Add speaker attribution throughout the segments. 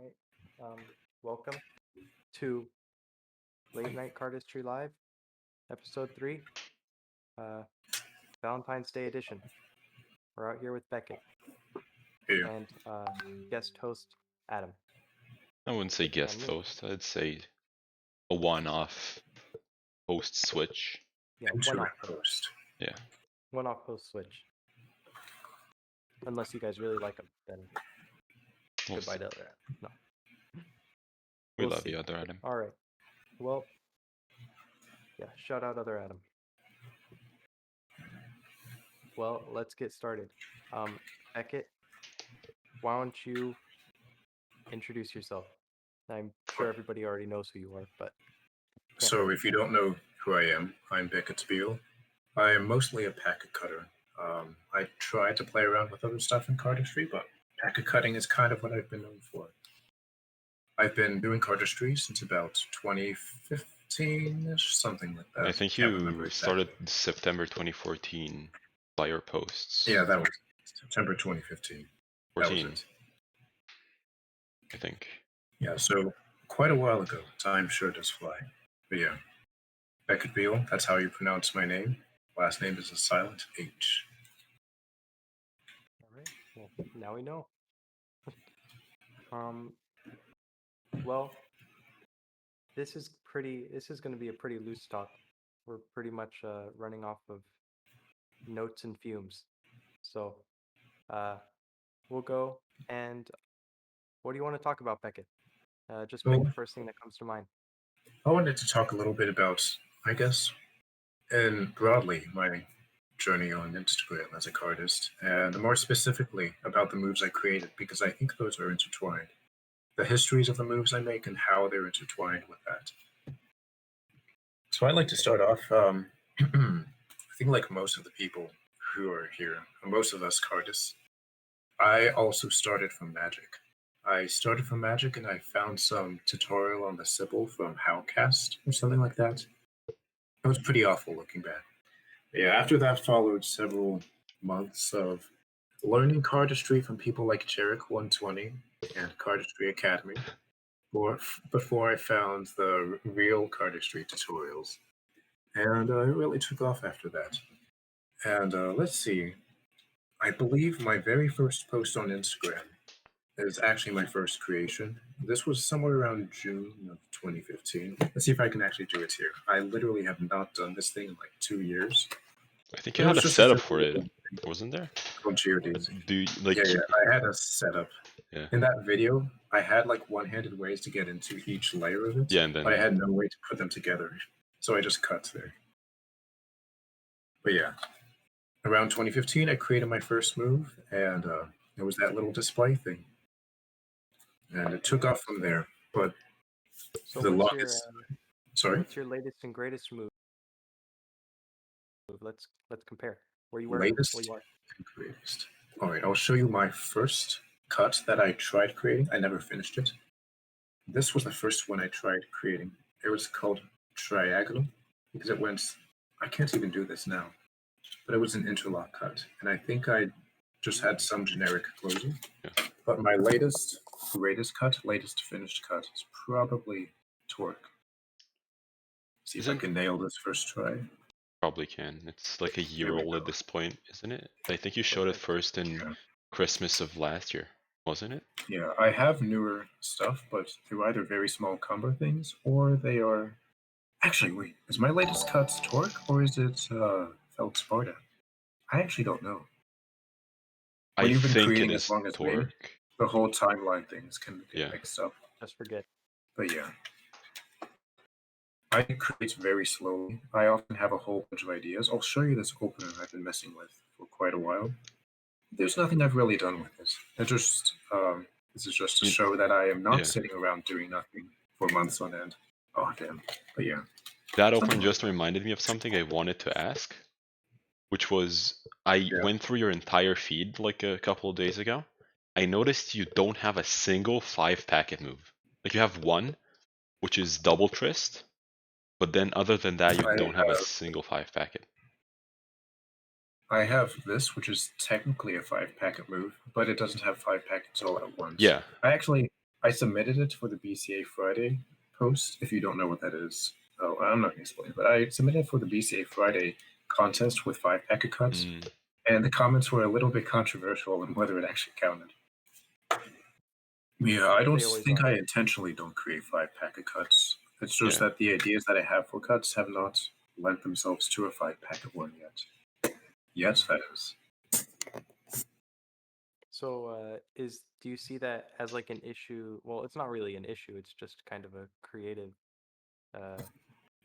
Speaker 1: Right. Welcome to Late Night Cardistry Live, Episode 3, Valentine's Day edition. We're out here with Beckett
Speaker 2: Yeah.
Speaker 1: and guest host Adam.
Speaker 3: I wouldn't say guest
Speaker 1: me.
Speaker 3: host. I'd say a one-off host switch.
Speaker 1: Yeah, one-off
Speaker 2: host.
Speaker 3: Yeah.
Speaker 1: One-off host switch. Unless you guys really like him, then
Speaker 3: We'll
Speaker 1: goodbye
Speaker 3: see.
Speaker 1: to other Adam. No.
Speaker 3: We
Speaker 1: We'll
Speaker 3: love
Speaker 1: see.
Speaker 3: you, other Adam.
Speaker 1: All right. Well, yeah, shout out other Adam. Well, let's get started. Beckett, why don't you introduce yourself? I'm sure everybody already knows who you are, but
Speaker 2: So if you don't know who I am, I'm Beckett Behel. I am mostly a packet cutter. I try to play around with other stuff in Cardistry, but packet cutting is kind of what I've been known for. I've been doing Cardistry since about 2015-ish, something like that.
Speaker 3: I think
Speaker 2: Can't remember
Speaker 3: you
Speaker 2: exactly.
Speaker 3: started September 2014 by your posts.
Speaker 2: Yeah, that was September 2015. That was
Speaker 3: 14,
Speaker 2: it.
Speaker 3: I think.
Speaker 2: Yeah, so quite a while ago. Time sure does fly. But yeah, Beckett Behel, that's how you pronounce my name. Last name is a silent H.
Speaker 1: all right. Well, now we know. Well, this is going to be a pretty loose talk. We're pretty much running off of notes and fumes. So, we'll go and what do you want to talk about, Beckett? Just pick
Speaker 2: Well,
Speaker 1: the first thing that comes to mind.
Speaker 2: I wanted to talk a little bit about, I guess, and broadly, my journey on Instagram as a cardist, and more specifically about the moves I created, because I think those are intertwined. The histories of the moves I make and how they're intertwined with that. So I'd like to start off, I think like most of the people who are here, most of us cardists, I also started from Magic. I started from Magic and I found some tutorial on the Sybil from Howcast or something like that. It was pretty awful looking back. Yeah, after that followed several months of learning cardistry from people like Jarek120 and Cardistry Academy before I found the real cardistry tutorials. And it really took off after that. And let's see, I believe my very first post on Instagram is actually my first creation. This was somewhere around June of 2015. Let's see if I can actually do it here. I literally have not done this thing in like 2 years.
Speaker 3: I think you
Speaker 2: It
Speaker 3: had
Speaker 2: was
Speaker 3: a
Speaker 2: just
Speaker 3: setup
Speaker 2: simple
Speaker 3: for it,
Speaker 2: thing
Speaker 3: wasn't there?
Speaker 2: called Geodesic.
Speaker 3: Do you, like?
Speaker 2: Yeah, I had a setup.
Speaker 3: Yeah.
Speaker 2: In that video, I had like one-handed ways to get into each layer of it.
Speaker 3: Yeah, and then
Speaker 2: but I had no way to put them together, so I just cut there. But yeah, around 2015, I created my first move, and it was that little display thing, and it took off from there. But
Speaker 1: So
Speaker 2: the
Speaker 1: what's
Speaker 2: longest,
Speaker 1: your
Speaker 2: sorry,
Speaker 1: what's your latest and greatest move? Let's compare. Where you were,
Speaker 2: latest
Speaker 1: where you are.
Speaker 2: and greatest. All right, I'll show you my first cut that I tried creating. I never finished it. This was the first one I tried creating. It was called Triagonal because it went. I can't even do this now, but it was an interlock cut, and I think I just had some generic closing.
Speaker 3: Yeah.
Speaker 2: But my latest finished cut is probably Torque. See if I can nail this first try.
Speaker 3: Probably can. It's like a year old at this point, isn't it? I think you showed it first in Christmas of last year, wasn't it?
Speaker 2: Yeah, I have newer stuff, but they're either very small Cumber things or they are. Actually, wait, is my latest cut Torque or is it Feldspar? I actually don't know. When you've been creating as long as me, the whole timeline things can get mixed up.
Speaker 1: Just forget.
Speaker 2: But yeah. I create very slowly. I often have a whole bunch of ideas. I'll show you this opener I've been messing with for quite a while. There's nothing I've really done with this. This is just to show that I am not sitting around doing nothing for months on end. Oh, damn. But yeah.
Speaker 3: That opener just reminded me of something I wanted to ask, which was I went through your entire feed like a couple of days ago. I noticed you don't have a single 5-packet move. Like you have one, which is double Trist, but then other than that, you don't have a single 5-packet.
Speaker 2: I have this, which is technically a 5-packet move, but it doesn't have 5 packets all at once.
Speaker 3: Yeah.
Speaker 2: I actually I submitted it for the BCA Friday post. If you don't know what that is, oh, I'm not going to explain. But I submitted it for the BCA Friday contest with 5 packet cuts, and the comments were a little bit controversial on whether it actually counted. Yeah, I don't think I intentionally don't create 5 packet cuts. It's just that the ideas that I have for cuts have not lent themselves to a 5 packet one yet. Yes, that is.
Speaker 1: So, do you see that as like an issue? Well, it's not really an issue. It's just kind of a creative,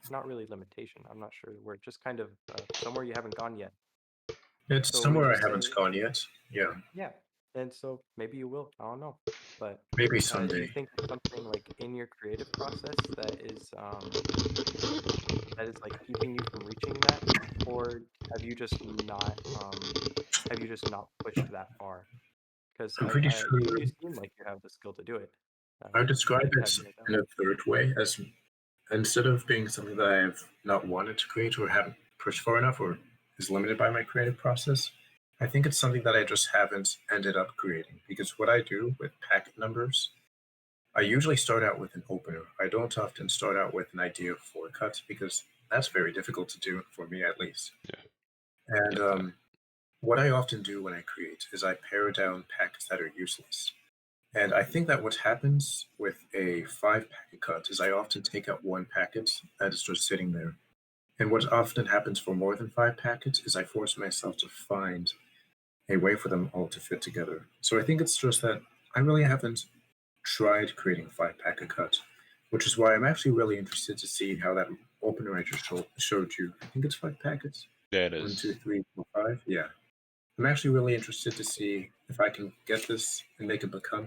Speaker 1: not really limitation. I'm not sure the word. Just kind of somewhere you haven't gone yet.
Speaker 2: It's
Speaker 1: So
Speaker 2: somewhere I haven't gone yet. Yeah.
Speaker 1: Yeah, and so maybe you will. I don't know, but
Speaker 2: maybe
Speaker 1: do
Speaker 2: someday.
Speaker 1: you think it's something like in your creative process that is like keeping you from reaching that, or have you just not pushed that far? Because
Speaker 2: I'm pretty sure
Speaker 1: you seem like you have the skill to do it.
Speaker 2: I would describe
Speaker 1: I
Speaker 2: it
Speaker 1: have no doubt.
Speaker 2: in a third way, as instead of being something that I've not wanted to create or haven't pushed far enough or is limited by my creative process, I think it's something that I just haven't ended up creating. Because what I do with packet numbers, I usually start out with an opener. I don't often start out with an idea for cuts because that's very difficult to do, for me at least.
Speaker 3: Yeah.
Speaker 2: And what I often do when I create is I pare down packets that are useless. And I think that what happens with a 5 packet cut is I often take out 1 packet that is just sitting there. And what often happens for more than 5 packets is I force myself to find a way for them all to fit together. So I think it's just that I really haven't tried creating a 5 packet cut, which is why I'm actually really interested to see how that opener I just showed you. I think it's 5 packets.
Speaker 3: Yeah, it
Speaker 2: 1,
Speaker 3: is.
Speaker 2: 2, 3, 4, 5. Yeah. I'm actually really interested to see if I can get this and make it become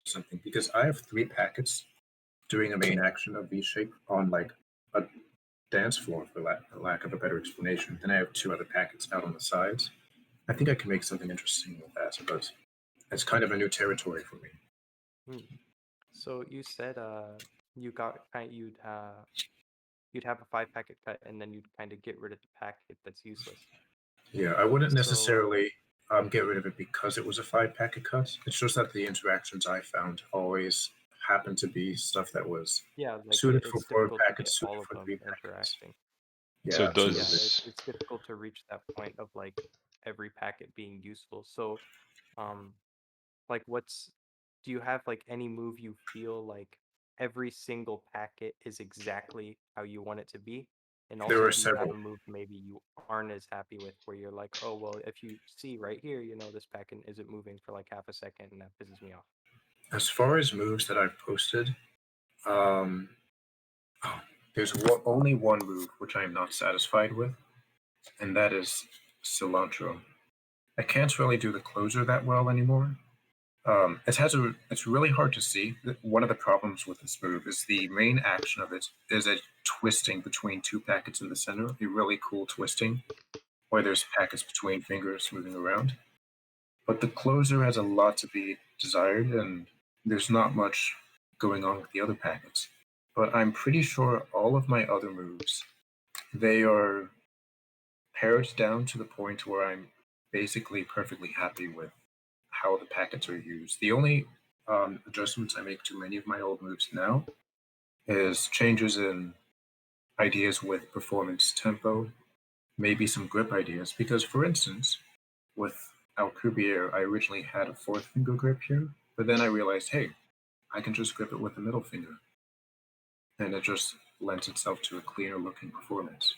Speaker 2: something, because I have 3 packets doing a main action of V shape on like a dance floor, for lack of a better explanation. Then I have 2 other packets out on the sides. I think I can make something interesting with that, but it's kind of a new territory for me.
Speaker 1: So you said you got you'd have a 5 packet cut and then you'd kind of get rid of the packet that's useless.
Speaker 2: Yeah, I wouldn't necessarily get rid of it because it was a 5 packet cut. It's just that the interactions I found always happened to be stuff that was suited for 4 packets, suited for 3 packets. Yeah,
Speaker 3: so
Speaker 1: it's difficult to reach that point of like every packet being useful. So, like, do you have like any move you feel like every single packet is exactly how you want it to be? And also,
Speaker 2: there are
Speaker 1: do you have
Speaker 2: several.
Speaker 1: a move maybe you aren't as happy with, where you're like, oh well, if you see right here, this packet isn't moving for like half a second, and that pisses me off.
Speaker 2: As far as moves that I've posted, there's only one move which I am not satisfied with, and that is cilantro. I can't really do the closer that well anymore. It's really hard to see. One of the problems with this move is the main action of it is a twisting between 2 packets in the center, a really cool twisting, where there's packets between fingers moving around. But the closer has a lot to be desired, and there's not much going on with the other packets. But I'm pretty sure all of my other moves, they are pared down to the point where I'm basically perfectly happy with how the packets are used. The only adjustments I make to many of my old moves now is changes in ideas with performance tempo, maybe some grip ideas. Because, for instance, with Alcubierre, I originally had a 4th finger grip here, but then I realized, hey, I can just grip it with the middle finger. And it just lends itself to a cleaner looking performance.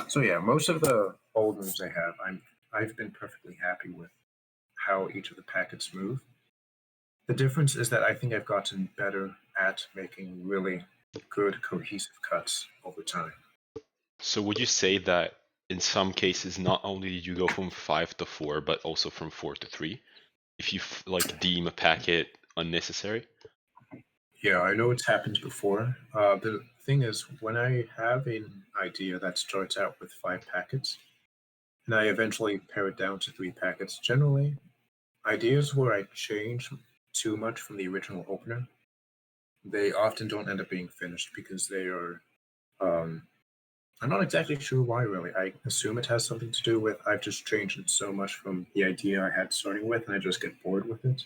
Speaker 2: So yeah, most of the old moves I have, I've been perfectly happy with how each of the packets move. The difference is that I think I've gotten better at making really good cohesive cuts over time.
Speaker 3: So would you say that in some cases, not only did you go from 5 to 4, but also from 4 to 3, if you deem a packet unnecessary?
Speaker 2: Yeah, I know it's happened before. The thing is, when I have an idea that starts out with 5 packets, and I eventually pare it down to 3 packets, generally, ideas where I change too much from the original opener, they often don't end up being finished because they are. I'm not exactly sure why, really. I assume it has something to do with I've just changed it so much from the idea I had starting with, and I just get bored with it.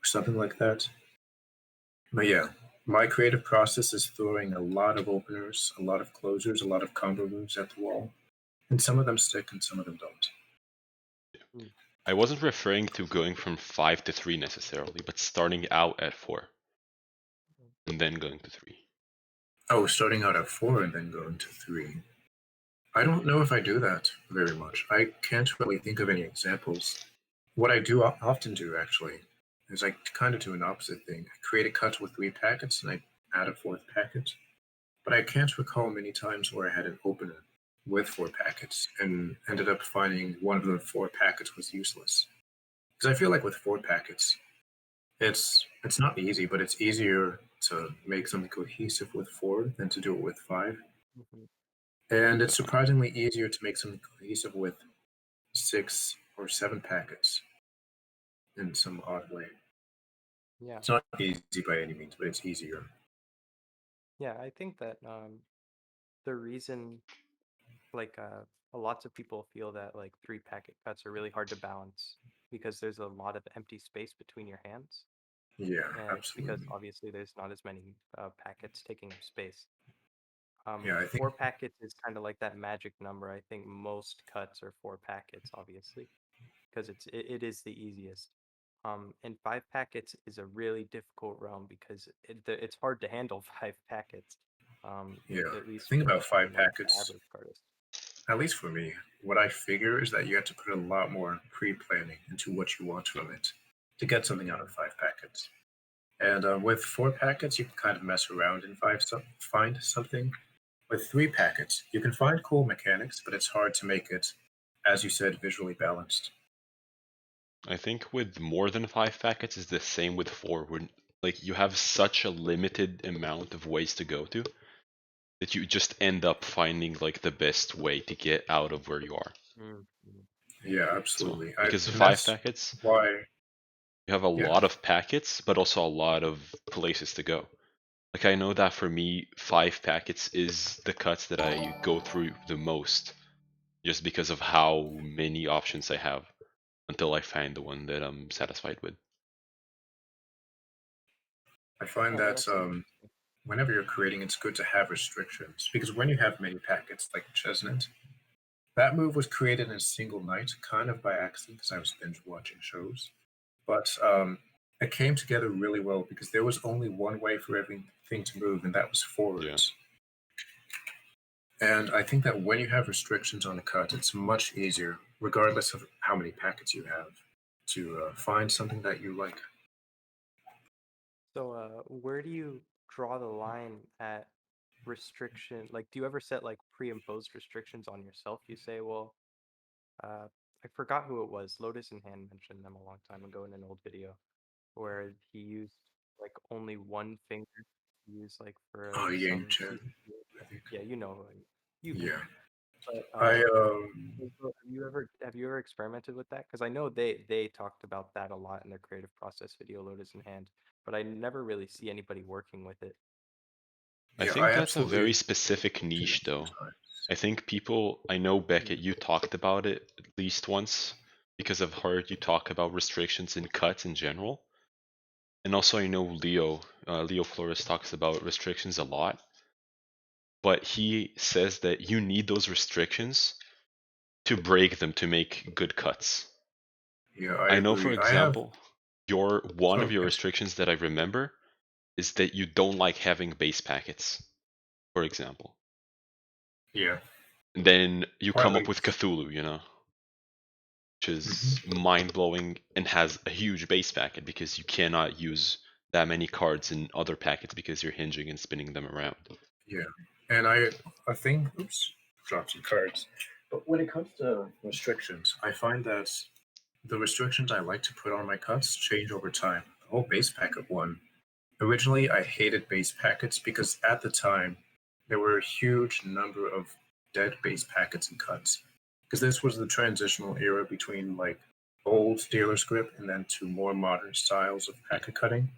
Speaker 2: or something like that. But yeah, my creative process is throwing a lot of openers, a lot of closures, a lot of combo moves at the wall, and some of them stick and some of them don't.
Speaker 1: Hmm.
Speaker 3: I wasn't referring to going from 5 to 3 necessarily, but starting out at 4 and then going to 3.
Speaker 2: Oh, starting out at 4 and then going to 3. I don't know if I do that very much. I can't really think of any examples. What I do often do actually is I kind of do an opposite thing. I create a cut with 3 packets and I add a 4th packet. But I can't recall many times where I had an opener with 4 packets and ended up finding one of the 4 packets was useless. Because I feel like with 4 packets, it's not easy, but it's easier to make something cohesive with 4 than to do it with 5.
Speaker 1: Mhm.
Speaker 2: And it's surprisingly easier to make something cohesive with 6 or 7 packets in some odd way.
Speaker 1: Yeah.
Speaker 2: It's not easy by any means, but it's easier.
Speaker 1: Yeah, I think that the reason like lots of people feel that like three packet cuts are really hard to balance because there's a lot of empty space between your hands,
Speaker 2: Yeah,
Speaker 1: and it's because
Speaker 2: absolutely.
Speaker 1: obviously there's not as many packets taking up space.
Speaker 2: Yeah, I think
Speaker 1: 4 packets is kind of like that magic number. I think most cuts are 4 packets, obviously, because it is the easiest. And 5 packets is a really difficult realm because it's hard to handle 5 packets.
Speaker 2: yeah.
Speaker 1: At
Speaker 2: The
Speaker 1: least
Speaker 2: thing
Speaker 1: for
Speaker 2: about 5
Speaker 1: like the
Speaker 2: packets,
Speaker 1: average artist.
Speaker 2: at least for me, what I figure is that you have to put a lot more pre-planning into what you want from it to get something out of 5 packets. And with 4 packets, you can kind of mess around and find something. With 3 packets, you can find cool mechanics, but it's hard to make it, as you said, visually balanced.
Speaker 3: I think with more than 5 packets is the same with 4, where like you have such a limited amount of ways to go to that you just end up finding like the best way to get out of where you are.
Speaker 1: Mm.
Speaker 2: Yeah,
Speaker 3: So
Speaker 2: absolutely.
Speaker 3: because
Speaker 2: And
Speaker 3: 5
Speaker 2: that's
Speaker 3: packets,
Speaker 2: why,
Speaker 3: you have a
Speaker 2: yeah,
Speaker 3: lot of packets, but also a lot of places to go. Like I know that for me, 5 packets is the cuts that I go through the most, just because of how many options I have until I find the one that I'm satisfied with.
Speaker 2: I find
Speaker 1: Yeah,
Speaker 2: that
Speaker 1: that's interesting.
Speaker 2: whenever you're creating, it's good to have restrictions because when you have many packets like Chestnut, that move was created in a single night, kind of by accident because I was binge watching shows. But it came together really well because there was only one way for everything to move, and that was
Speaker 3: Yeah.
Speaker 2: forwards. And I think that when you have restrictions on a cut, it's much easier, regardless of how many packets you have, to find something that you like.
Speaker 1: So, where do you draw the line at restriction? Like, do you ever set like pre-imposed restrictions on yourself? You say, well, uh, I forgot who it was. Lotus and Hand mentioned them a long time ago in an old video where he used like only one finger to use like for
Speaker 2: Oh, Yang
Speaker 1: some
Speaker 2: Chen,
Speaker 1: CCU.
Speaker 2: I think.
Speaker 1: Yeah, you know, you
Speaker 2: Yeah.
Speaker 1: Google. But
Speaker 2: I
Speaker 1: so have you ever experimented with that? Because I know they talked about that a lot in their creative process video, Lotus in Hand, but I never really see anybody working with it.
Speaker 3: I
Speaker 2: yeah,
Speaker 3: think
Speaker 2: I
Speaker 3: that's a very
Speaker 2: absolutely
Speaker 3: specific
Speaker 2: do
Speaker 3: niche though.
Speaker 2: sometimes.
Speaker 3: I think I know Beckett,
Speaker 1: Mm.
Speaker 3: you talked about it at least once because I've heard you talk about restrictions in cuts in general. And also I know Leo Flores talks about restrictions a lot, but he says that you need those restrictions to break them to make good cuts.
Speaker 2: Yeah, I
Speaker 3: I know, for
Speaker 2: agree. I have.
Speaker 3: example, one
Speaker 2: Oh,
Speaker 3: of your
Speaker 2: continue.
Speaker 3: restrictions that I remember is that you don't like having base packets, for example.
Speaker 2: Yeah,
Speaker 3: And then you
Speaker 2: or at
Speaker 3: come up
Speaker 2: least.
Speaker 3: with Cthulhu, which is
Speaker 2: Mhm.
Speaker 3: mind blowing and has a huge base packet because you cannot use that many cards in other packets because you're hinging and spinning them around.
Speaker 2: Yeah, and I think, oops, dropped some cards. But when it comes to restrictions, I find that the restrictions I like to put on my cuts change over time. The whole base packet one. Originally, I hated base packets because at the time there were a huge number of dead base packets and cuts. Because this was the transitional era between like old dealer script and then to more modern styles of packet cutting,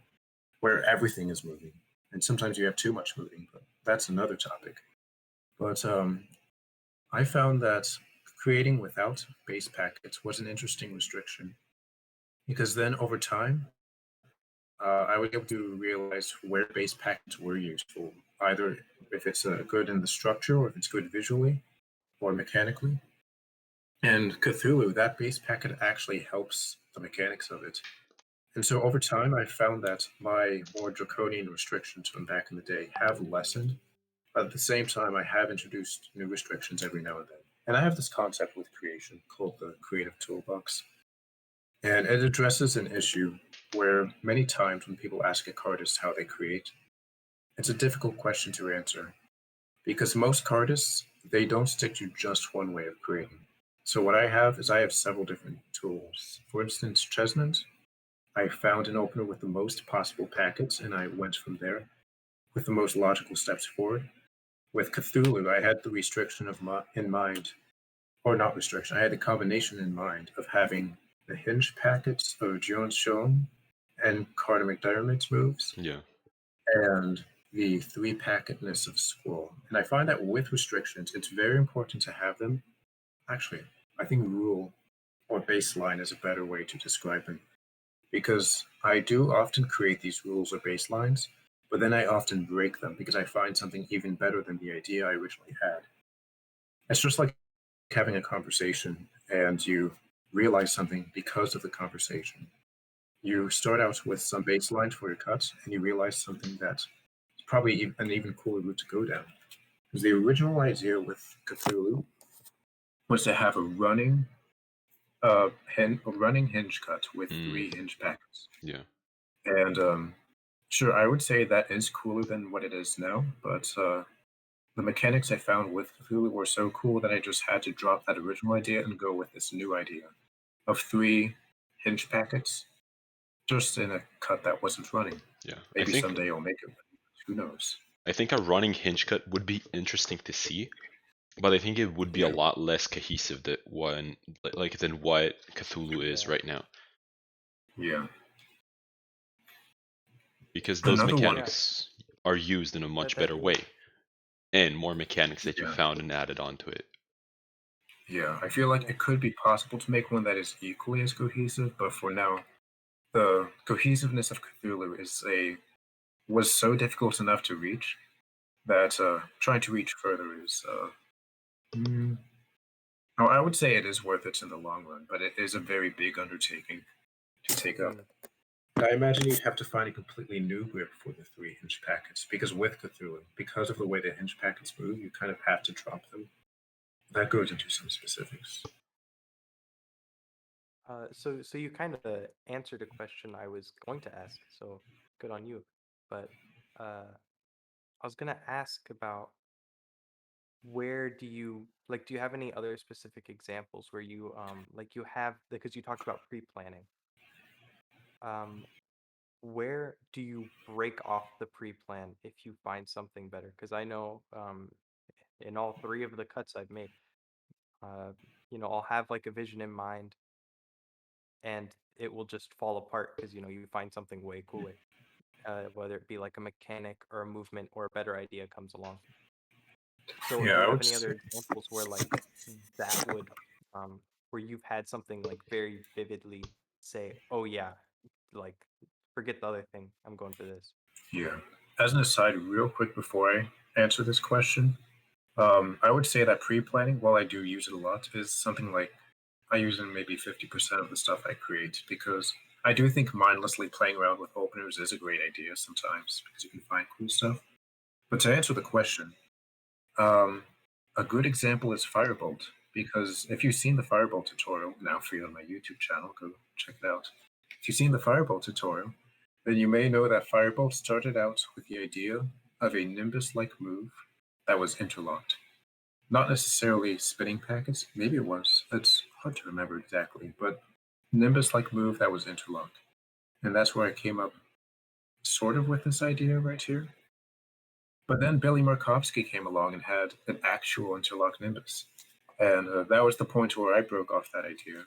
Speaker 2: where everything is moving. And sometimes you have too much moving, but that's another topic. But I found that creating without base packets was an interesting restriction because then over time I was able to realize where base packets were useful, either if it's good in the structure or if it's good visually or mechanically. And Cthulhu, that base packet actually helps the mechanics of it. And so over time, I found that my more draconian restrictions from back in the day have lessened. But at the same time, I have introduced new restrictions every now and then. And I have this concept with creation called the creative toolbox. And it addresses an issue where many times when people ask a cardist how they create, it's a difficult question to answer because most cardists, they don't stick to just one way of creating. So what I have is I have several different tools. For instance, Chessment, I found an opener with the most possible packets and I went from there with the most logical steps forward. With Cthulhu, I had the restriction in mind, or not restriction, I had the combination in mind of having the hinge packets of Jones Shown and Carter McDermott's moves,
Speaker 3: Yeah.
Speaker 2: and the three packetness of Squirrel. And I find that with restrictions, it's very important to have them. Actually, I think rule or baseline is a better way to describe them because I do often create these rules or baselines, but then I often break them because I find something even better than the idea I originally had. It's just like having a conversation and you realize something because of the conversation. You start out with some baseline for your cuts and you realize something that's probably an even cooler route to go down. Because the original idea with Cthulhu was to have a running hinge cut with three hinge packets.
Speaker 3: Yeah.
Speaker 2: And sure, I would say that is cooler than what it is now, but the mechanics I found with Cthulhu were so cool that I just had to drop that original idea and go with this new idea of three hinge packets just in a cut that wasn't running.
Speaker 3: Yeah.
Speaker 2: Maybe someday I'll make it, but who knows?
Speaker 3: I think a running hinge cut would be interesting to see, but I think it would be a lot less cohesive than what Cthulhu is right now.
Speaker 2: Yeah.
Speaker 3: Because those
Speaker 2: Another one.
Speaker 3: mechanics are used in a much
Speaker 1: That-
Speaker 3: better way, and more mechanics that you found and added onto it.
Speaker 2: Yeah, I feel like it could be possible to make one that is equally as cohesive, but for now, the cohesiveness of Cthulhu was so difficult enough to reach that trying to reach further is oh, I would say it is worth it in the long run, but it is a very big undertaking to take up. I imagine you'd have to find a completely new grip for the three hinge packets, because with Cthulhu, because of the way the hinge packets move, you kind of have to drop them. That goes into some specifics.
Speaker 1: So you kind of answered a question I was going to ask, so good on you. But I was gonna ask about where do you have any other specific examples where you like you have because you talked about pre-planning. Um, where do you break off the pre-plan if you find something better? Because I know in all three of the cuts I've made, I'll have like a vision in mind and it will just fall apart because you find something way cooler, whether it be like a mechanic or a movement or a better idea comes along. So do
Speaker 2: Yeah,
Speaker 1: you
Speaker 2: I
Speaker 1: have
Speaker 2: would
Speaker 1: any other
Speaker 2: say,
Speaker 1: examples where like that would where you've had something like very vividly say, oh yeah, like forget the other thing, I'm going for this.
Speaker 2: yeah. As an aside, real quick before I answer this question, I would say that pre-planning, while I do use it a lot, is something like I use in maybe 50% of the stuff I create because I do think mindlessly playing around with openers is a great idea sometimes because you can find cool stuff. But to answer the question, a good example is Firebolt because if you've seen the Firebolt tutorial, now free on my YouTube channel, go check it out. If you've seen the Firebolt tutorial, then you may know that Firebolt started out with the idea of a Nimbus-like move that was interlocked. Not necessarily spinning packets, maybe it was. It's hard to remember exactly, but Nimbus-like move that was interlocked. And that's where I came up sort of with this idea right here. But then Billy Markovsky came along and had an actual interlock Nimbus. And that was the point where I broke off that idea.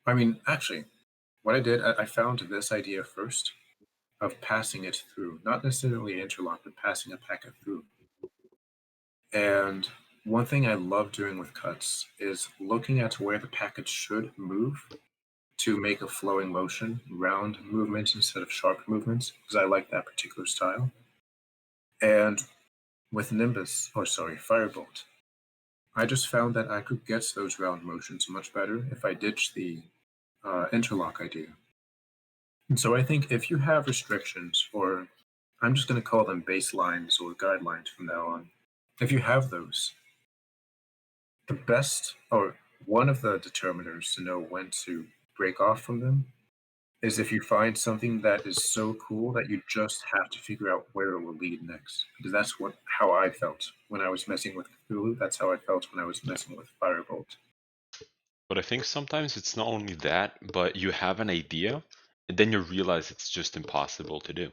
Speaker 2: I mean, actually, what I did, I found this idea first of passing it through, not necessarily interlock, but passing a packet through. And one thing I love doing with cuts is looking at where the packet should move to make a flowing motion, round movements instead of sharp movements, because I like that particular style. And with Firebolt, I just found that I could get those round motions much better if I ditch the interlock idea. And so I think if you have restrictions, or I'm just going to call them baselines or guidelines from now on, if you have those, the best, or one of the determiners to know when to break off from them is if you find something that is so cool that you just have to figure out where it will lead next. Because that's how I felt when I was messing with Cthulhu. That's how I felt when I was messing with Firebolt.
Speaker 3: But I think sometimes it's not only that, but you have an idea, and then you realize it's just impossible to do.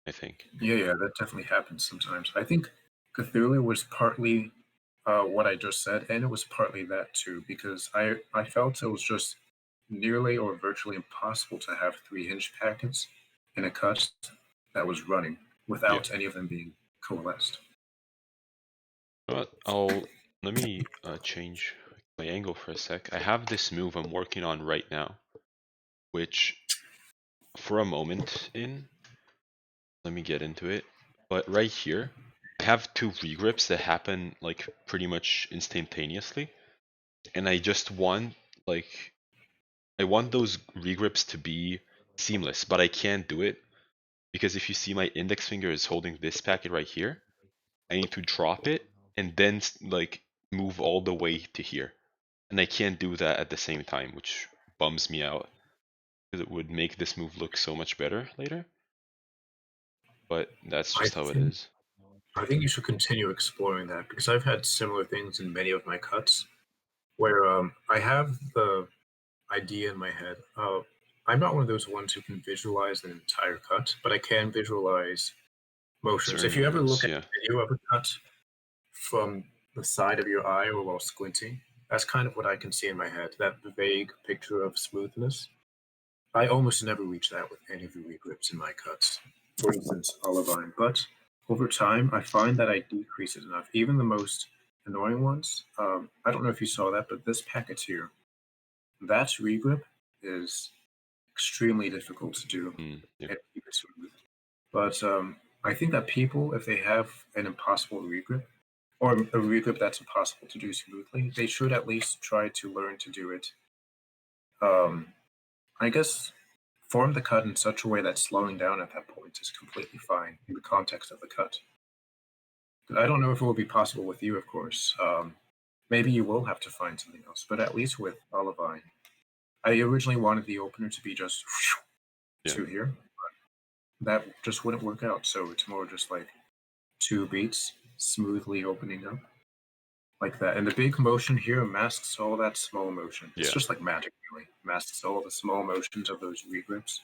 Speaker 3: I think.
Speaker 2: Yeah, that definitely happens sometimes. I think Cthulhu was partly what I just said, and it was partly that too, because I felt it was just nearly or virtually impossible to have 3 hinge packets in a cut that was running without any of them being coalesced.
Speaker 3: But let me change my angle for a sec. I have this move I'm working on right now, which for a moment let me get into it. But right here, I have 2 regrips that happen like pretty much instantaneously, and I just want I want those regrips to be seamless, but I can't do it because if you see my index finger is holding this packet right here, I need to drop it and then like move all the way to here. And I can't do that at the same time, which bums me out because it would make this move look so much better later. But that's just how it is.
Speaker 2: I think you should continue exploring that because I've had similar things in many of my cuts where I have the idea in my head. I'm not one of those ones who can visualize an entire cut, but I can visualize motions. If you ever look at a video of a cut from the side of your eye or while squinting, that's kind of what I can see in my head, that vague picture of smoothness. I almost never reach that with any of the regrips in my cuts. For instance, Olivine. But over time, I find that I decrease it enough. Even the most annoying ones, I don't know if you saw that, but this packet here, that regrip is extremely difficult to do and keep it smooth. But I think that people, if they have an impossible regrip, or a regrip that's impossible to do smoothly, they should at least try to learn to do it. I guess form the cut in such a way that slowing down at that point is completely fine in the context of the cut. I don't know if it will be possible with you, of course. Maybe you will have to find something else, but at least with Olivine, I originally wanted the opener to be just to here, but that just wouldn't work out. So it's more just like 2 beats smoothly opening up like that. And the big motion here masks all that small motion. It's just like magic, really. Masks all the small motions of those regrips.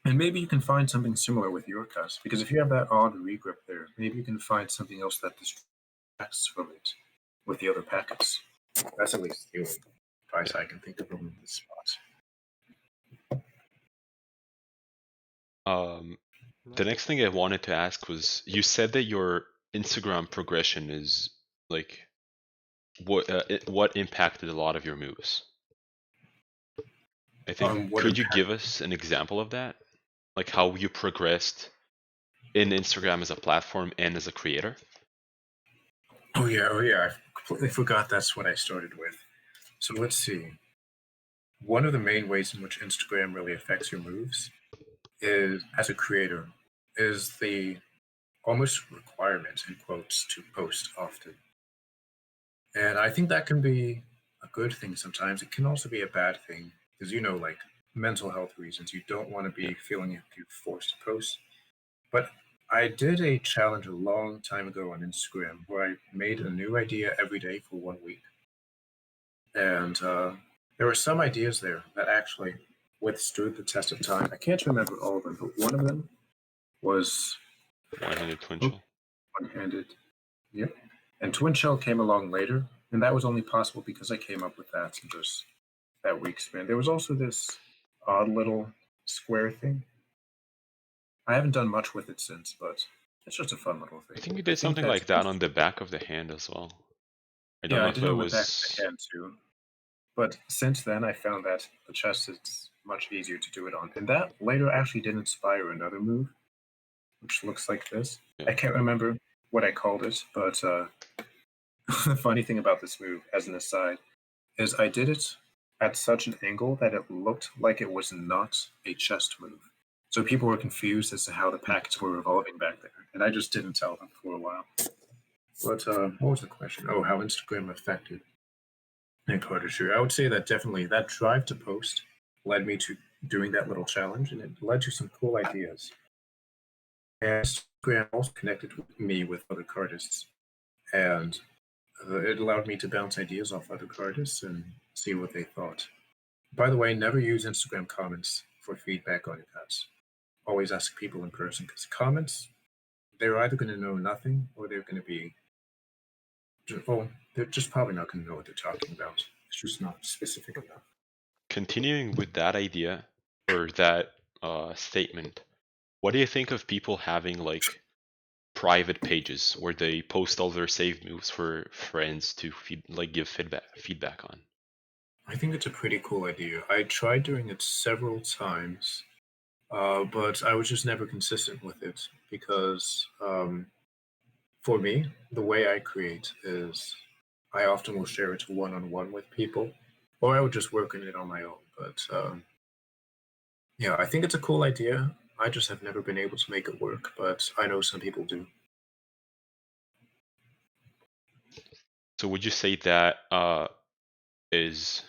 Speaker 2: And maybe you can find something similar with your cut, because if you have that odd regrip there, maybe you can find something else that distracts from it with the other packets. That's at least the only advice I can think of in this spot.
Speaker 3: The next thing I wanted to ask was, you said that your Instagram progression is like what impacted a lot of your moves. I think could you give us an example of that, like how you progressed in Instagram as a platform and as a creator?
Speaker 2: Oh yeah, I completely forgot that's what I started with. So let's see. One of the main ways in which Instagram really affects your moves is, as a creator, is the almost requirement, in quotes, to post often. And I think that can be a good thing sometimes. It can also be a bad thing, because like mental health reasons, you don't want to be feeling like you're forced to post. But I did a challenge a long time ago on Instagram where I made a new idea every day for 1 week. And there were some ideas there that actually withstood the test of time. I can't remember all of them, but one of them was
Speaker 3: one-handed twin shell.
Speaker 2: One-handed, yep. And twin shell came along later, and that was only possible because I came up with that in just that week span. There was also this odd little square thing. I haven't done much with it since, but it's just a fun little thing.
Speaker 3: I think you did something like that on the back of the hand as well. I don't know if
Speaker 2: it was. The back of the hand too. But since then, I found that the chest is much easier to do it on. And that later actually did inspire another move, which looks like this.
Speaker 3: Yeah.
Speaker 2: I can't remember what I called it, but the funny thing about this move, as an aside, is I did it at such an angle that it looked like it was not a chest move. So people were confused as to how the packets were revolving back there, and I just didn't tell them for a while. But what was the question? Oh, how Instagram affected and Cardistry. I would say that definitely that drive to post led me to doing that little challenge, and it led to some cool ideas. And Instagram also connected me with other cardists, and it allowed me to bounce ideas off other cardists and see what they thought. By the way, never use Instagram comments for feedback on your cuts. Always ask people in person, because comments, they're either going to know nothing or they're going to be, well, they're just probably not going to know what they're talking about. It's just not specific enough.
Speaker 3: Continuing with that idea or that statement, what do you think of people having like private pages where they post all their save moves for friends to give feedback on?
Speaker 2: I think it's a pretty cool idea. I tried doing it several times, but I was just never consistent with it because for me, the way I create is I often will share it one-on-one with people, or I would just work on it on my own. But yeah, I think it's a cool idea. I just have never been able to make it work, but I know some people do.
Speaker 3: So would you say that is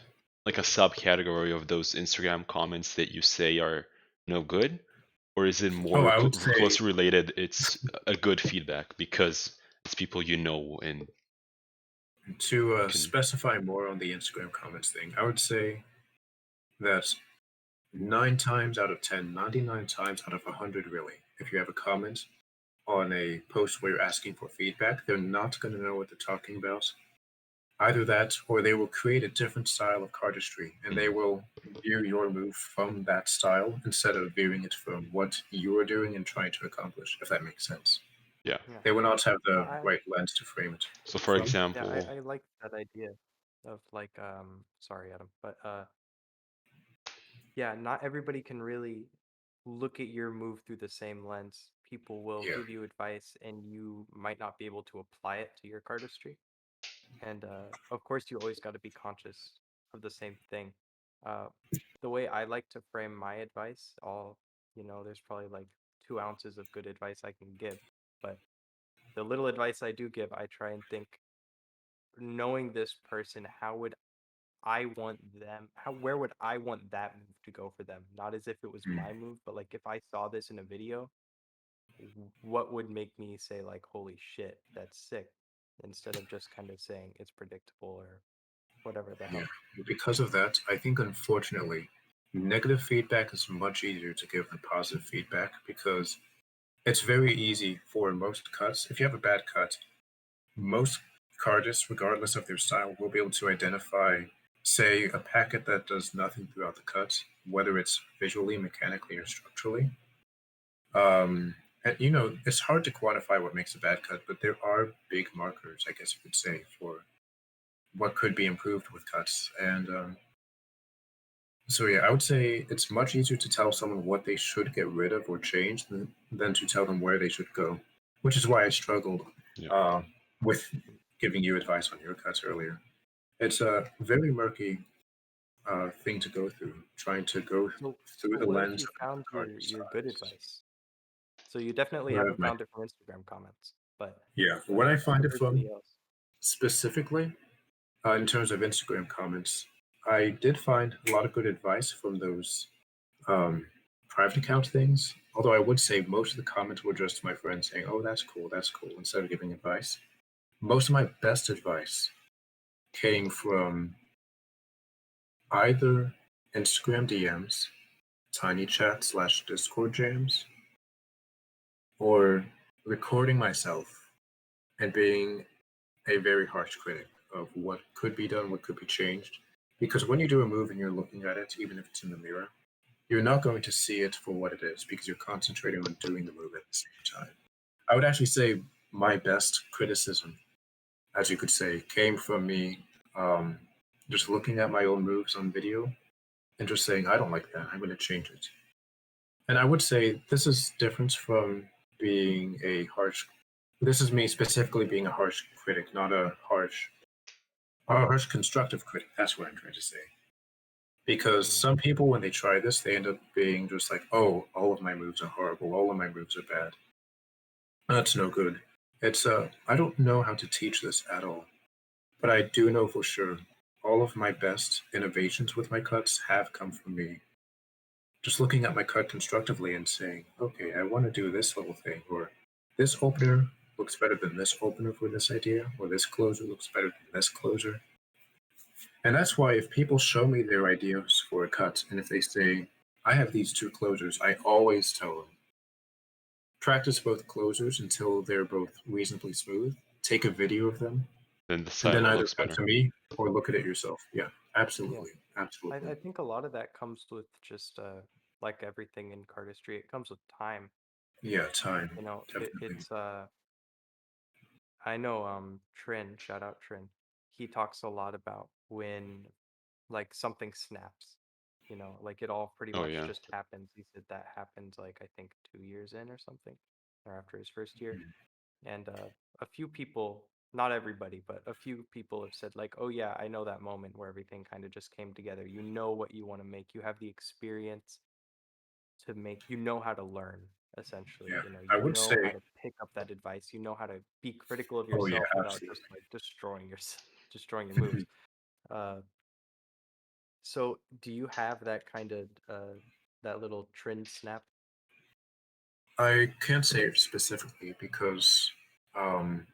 Speaker 3: like a subcategory of those Instagram comments that you say are no good? Or is it more
Speaker 2: I would say
Speaker 3: closely related? It's a good feedback because it's people you know and
Speaker 2: to
Speaker 3: can...
Speaker 2: specify more on the Instagram comments thing, I would say that 9 times out of 10, 99 times out of 100, really, if you have a comment on a post where you're asking for feedback, they're not going to know what they're talking about. Either that, or they will create a different style of cardistry, and they will view your move from that style instead of viewing it from what you are doing and trying to accomplish, if that makes sense.
Speaker 3: Yeah.
Speaker 2: They will not have the
Speaker 1: I,
Speaker 2: right lens to frame it.
Speaker 3: So for
Speaker 1: yeah,
Speaker 3: example,
Speaker 1: I like that idea of like sorry Adam, but yeah, not everybody can really look at your move through the same lens. People will
Speaker 2: Yeah.
Speaker 1: give you advice and you might not be able to apply it to your cardistry. And of course, you always got to be conscious of the same thing. Uh, the way I like to frame my advice, there's probably like 2 ounces of good advice I can give, but the little advice I do give, I try and think, knowing this person, how would I want them, where would I want that move to go for them? Not as if it was
Speaker 2: Mm.
Speaker 1: my move, but like if I saw this in a video, what would make me say like, holy shit, that's sick, instead of just kind of saying it's predictable or whatever the
Speaker 2: Yeah.
Speaker 1: hell.
Speaker 2: Because of that, I think unfortunately, negative feedback is much easier to give than positive feedback because it's very easy for most cuts. If you have a bad cut, most cardists, regardless of their style, will be able to identify, say, a packet that does nothing throughout the cut, whether it's visually, mechanically, or structurally. And it's hard to quantify what makes a bad cut, but there are big markers, I guess you could say, for what could be improved with cuts. And so, yeah, I would say it's much easier to tell someone what they should get rid of or change than to tell them where they should go, which is why I struggled with giving you advice on your cuts earlier. It's a very murky thing to go through, trying to go
Speaker 1: So,
Speaker 2: through
Speaker 1: so
Speaker 2: the
Speaker 1: what if
Speaker 2: lens
Speaker 1: you
Speaker 2: of
Speaker 1: found
Speaker 2: the
Speaker 1: your good
Speaker 2: artist.
Speaker 1: advice? So you definitely
Speaker 2: Where
Speaker 1: haven't
Speaker 2: am I?
Speaker 1: found it from Instagram comments, but
Speaker 2: Yeah, when I find it from
Speaker 1: everybody else.
Speaker 2: specifically, in terms of Instagram comments, I did find a lot of good advice from those um, private account things. Although I would say most of the comments were just my friends saying, "Oh, that's cool, instead of giving advice. Most of my best advice came from either Instagram DMs, Tiny Chat / Discord jams, or recording myself and being a very harsh critic of what could be done, what could be changed. Because when you do a move and you're looking at it, even if it's in the mirror, you're not going to see it for what it is because you're concentrating on doing the move at the same time. I would actually say my best criticism, as you could say, came from me just looking at my own moves on video and just saying, I don't like that, I'm going to change it. And I would say this is different from being a harsh. This is me specifically being a harsh critic, not a harsh constructive critic. That's what I'm trying to say. Because some people, when they try this, they end up being just like, oh, all of my moves are horrible, all of my moves are bad. That's no good. It's I don't know how to teach this at all, but I do know for sure all of my best innovations with my cuts have come from me just looking at my cut constructively and saying, okay, I want to do this little thing, or this opener looks better than this opener for this idea, or this closer looks better than this closer. And that's why if people show me their ideas for a cut, and if they say, I have these two closers, I always tell them, practice both closers until they're both reasonably smooth, take a video of them,
Speaker 3: Then
Speaker 2: and
Speaker 3: decide
Speaker 2: then
Speaker 3: what
Speaker 2: either
Speaker 3: looks
Speaker 2: come
Speaker 3: better.
Speaker 2: to me or look at it yourself. Yeah,
Speaker 1: Yeah.
Speaker 2: absolutely. Absolutely.
Speaker 1: I think a lot of that comes with just like everything in cardistry, it comes with time.
Speaker 2: Yeah, time.
Speaker 1: You know,
Speaker 2: Definitely.
Speaker 1: it's I know Trin, shout out Trin. He talks a lot about when like something snaps. You know, like it all pretty
Speaker 3: Oh
Speaker 1: much
Speaker 3: yeah.
Speaker 1: just happens. He said that happened like I think 2 years in or something, or after his first year.
Speaker 2: Mm.
Speaker 1: And a few people, not everybody, but a few people have said like, oh yeah, I know that moment where everything kind of just came together. You know what you want to make. You have the experience to make, you know how to learn essentially.
Speaker 2: Yeah,
Speaker 1: You know,
Speaker 2: I
Speaker 1: you
Speaker 2: would say,
Speaker 1: know how to pick up that advice. You know how to be critical of
Speaker 2: oh yeah,
Speaker 1: yourself without
Speaker 2: absolutely.
Speaker 1: just like destroying your destroying your moves. Uh, so do you have that kind of that little trend snap?
Speaker 2: I can't say it specifically because um,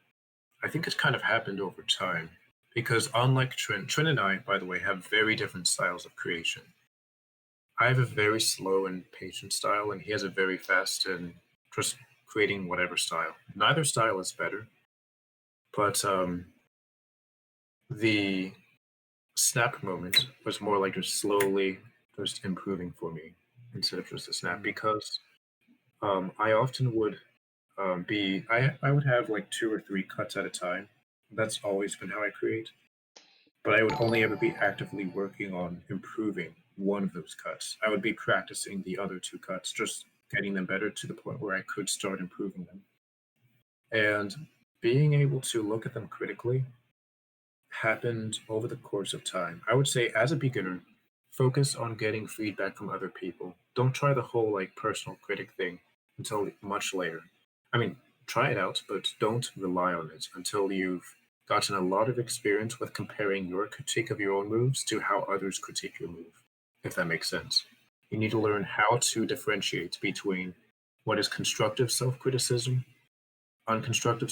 Speaker 2: I think it's kind of happened over time. Because unlike Trin and I, by the way, have very different styles of creation. I have a very slow and patient style, and he has a very fast and just creating whatever style. Neither style is better, but the snap moment was more like just slowly just improving for me instead of just a snap
Speaker 1: Mm.
Speaker 2: because I often would I would have like two or three cuts at a time. That's always been how I create. But I would only ever be actively working on improving one of those cuts. I would be practicing the other two cuts, just getting them better to the point where I could start improving them. And being able to look at them critically happened over the course of time. I would say, as a beginner, focus on getting feedback from other people. Don't try the whole like personal critic thing until much later. I mean, try it out, but don't rely on it until you've gotten a lot of experience with comparing your critique of your own moves to how others critique your move, if that makes sense. You need to
Speaker 1: Yeah.
Speaker 2: learn how to differentiate between what is constructive self criticism, unconstructive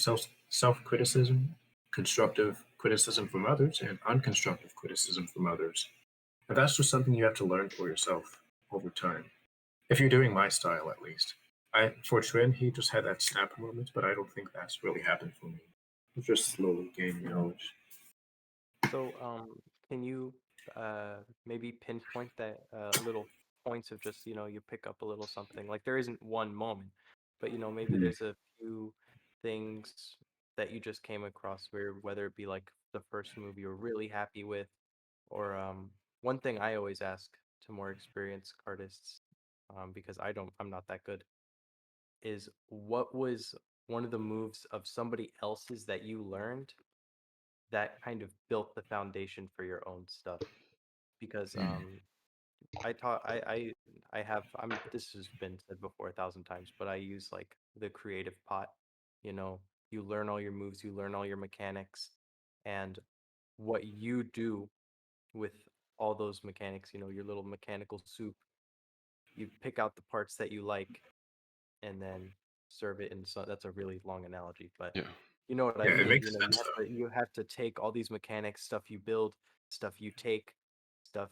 Speaker 2: self criticism, constructive criticism from others, and unconstructive criticism from others. And that's just something you have to learn for yourself over time. If you're doing my style, at least. For Trin, he just had that snap moment, but I don't think that's really happened for me. It's just slowly gaining knowledge.
Speaker 1: So, can you maybe pinpoint that little points of just, you know, you pick up a little something? Like there isn't one moment, but you know, maybe
Speaker 2: Hmm.
Speaker 1: there's a few things that you just came across where whether it be like the first movie you're really happy with, or one thing I always ask to more experienced artists, because I'm not that good, is what was one of the moves of somebody else's that you learned that kind of built the foundation for your own stuff? Because
Speaker 2: Hmm.
Speaker 1: I taught I have I'm this has been said before 1,000 times, but I use like the creative pot. You know, you learn all your moves, you learn all your mechanics, and what you do with all those mechanics, you know, your little mechanical soup, you pick out the parts that you like and then serve it in some, that's a really long analogy, but
Speaker 3: Yeah.
Speaker 1: you know what I
Speaker 2: Yeah, it
Speaker 1: mean. You
Speaker 2: makes
Speaker 1: know,
Speaker 2: sense though.
Speaker 1: you have to take all these mechanics, stuff you build, stuff you take, stuff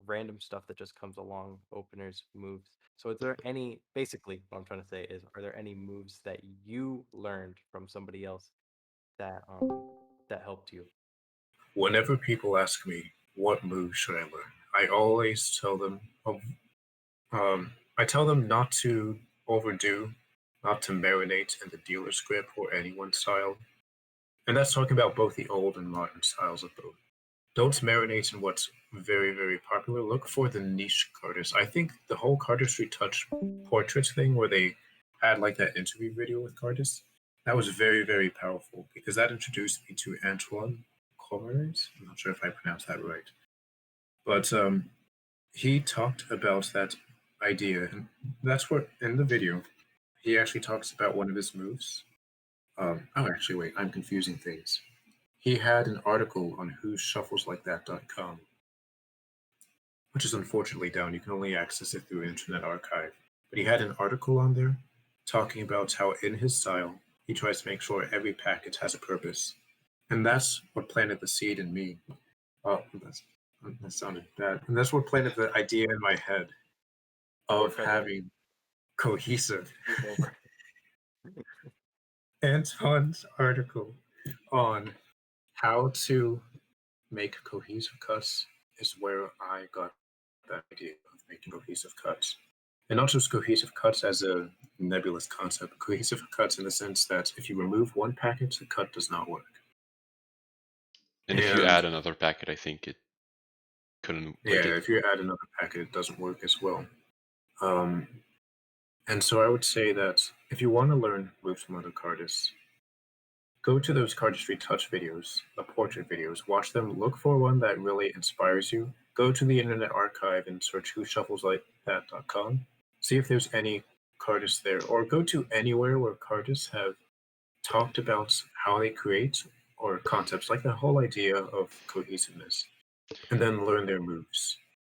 Speaker 1: random stuff that just comes along, openers, moves. So is there any, basically what I'm trying to say is, are there any moves that you learned from somebody else that that helped you?
Speaker 2: Whenever people ask me what move should I learn, I always tell them I tell them not to overdo, not to marinate in the dealer script or any one style. And that's talking about both the old and modern styles of both. don't marinate in what's very, very popular. Look for the niche Cardist. I think the whole Cardistry Touch portrait thing where they had like that interview video with Cardist, that was very, very powerful because that introduced me to Antoine Commerce. I'm not sure if I pronounced that right. But he talked about that idea, and that's what in the video he actually talks about one of his moves. Oh, actually, wait, I'm confusing things. He had an article on whoshuffleslikeThat.com, which is unfortunately down. You can only access it through Internet Archive. But he had an article on there talking about how, in his style, he tries to make sure every packet has a purpose. And that's what planted the seed in me. Oh, that sounded bad. And that's what planted the idea in my head of having cohesive. Antoine's article on how to make cohesive cuts is where I got that idea of making cohesive cuts. And not just cohesive cuts as a nebulous concept, but cohesive cuts in the sense that if you remove one packet, the cut does not work.
Speaker 3: And if you add another packet, I think it couldn't.
Speaker 2: Yeah, if you add another packet, it doesn't work as well. And so I would say that if you want to learn moves from other cardists, go to those Cardistry Touch videos, the portrait videos, watch them, look for one that really inspires you. Go to the Internet Archive and search whoshuffleslikeThat.com. See if there's any cardists there, or go to anywhere where cardists have talked about how they create or concepts like the whole idea of cohesiveness, and then learn their moves.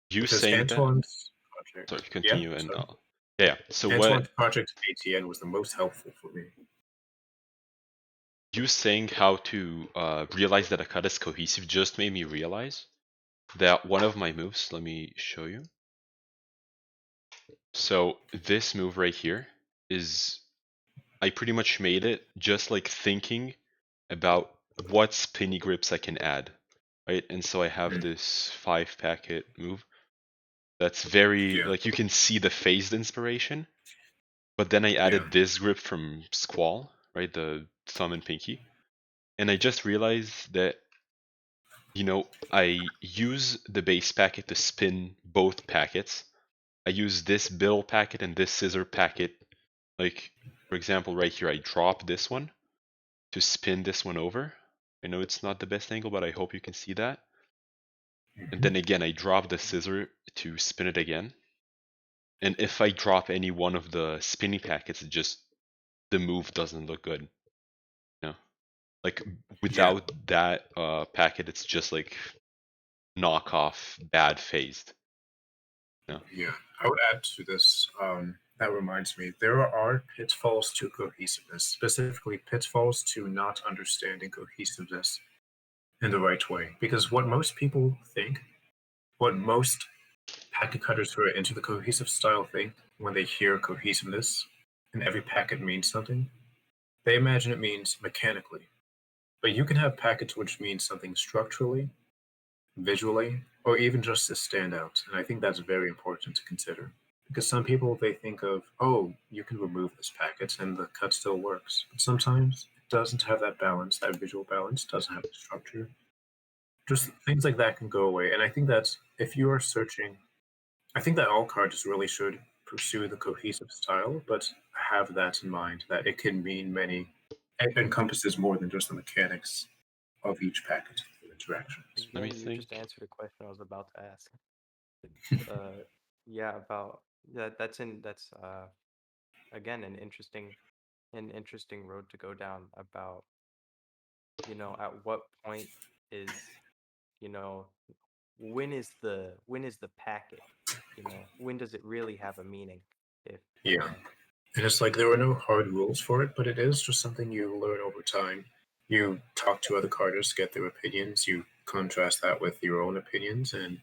Speaker 3: You
Speaker 2: Because
Speaker 3: saying
Speaker 2: Antoine's
Speaker 3: that? Sorry, continue.
Speaker 2: Yeah,
Speaker 3: and
Speaker 2: sorry.
Speaker 3: Yeah. So
Speaker 2: Antoine's project ATN was the most helpful for me.
Speaker 3: You saying how to realize that a cut is cohesive just made me realize that one of my moves, let me show you. So this move right here is, I pretty much made it just like thinking about what spinny grips I can add, right? And so I have this 5 packet move that's very, like you can see the phased inspiration, but then I added this grip from Squall, right? The thumb and pinky. And I just realized that, you know, I use the base packet to spin both packets. I use this bill packet and this scissor packet. Like, for example, right here, I drop this one to spin this one over. I know it's not the best angle, but I hope you can see that. And then again, I drop the scissor to spin it again. And if I drop any one of the spinning packets, it just, the move doesn't look good. You know? Like, without that packet, it's just like knockoff, bad phased.
Speaker 2: Yeah, I would add to this. That reminds me, there are pitfalls to cohesiveness, specifically pitfalls to not understanding cohesiveness in the right way. Because what most people think, what most packet cutters who are into the cohesive style think when they hear cohesiveness and every packet means something, they imagine it means mechanically. But you can have packets which mean something structurally, visually, or even just to stand out. And I think that's very important to consider. Because some people, they think of, oh, you can remove this packet and the cut still works. But sometimes it doesn't have that balance, that visual balance, doesn't have the structure. Just things like that can go away. And I think that if you are searching, I think that all cards really should pursue the cohesive style, but have that in mind, that it can mean many, it encompasses more than just the mechanics of each packet interactions.
Speaker 3: Let me
Speaker 1: You
Speaker 3: think.
Speaker 1: just answered a question I was about to ask. Yeah, about that's again an interesting road to go down about, you know, at what point is, you know, when is the packet, you know, when does it really have a meaning? If
Speaker 2: And it's like there are no hard rules for it, but it is just something you learn over time. You talk to other cardists, get their opinions, you contrast that with your own opinions, and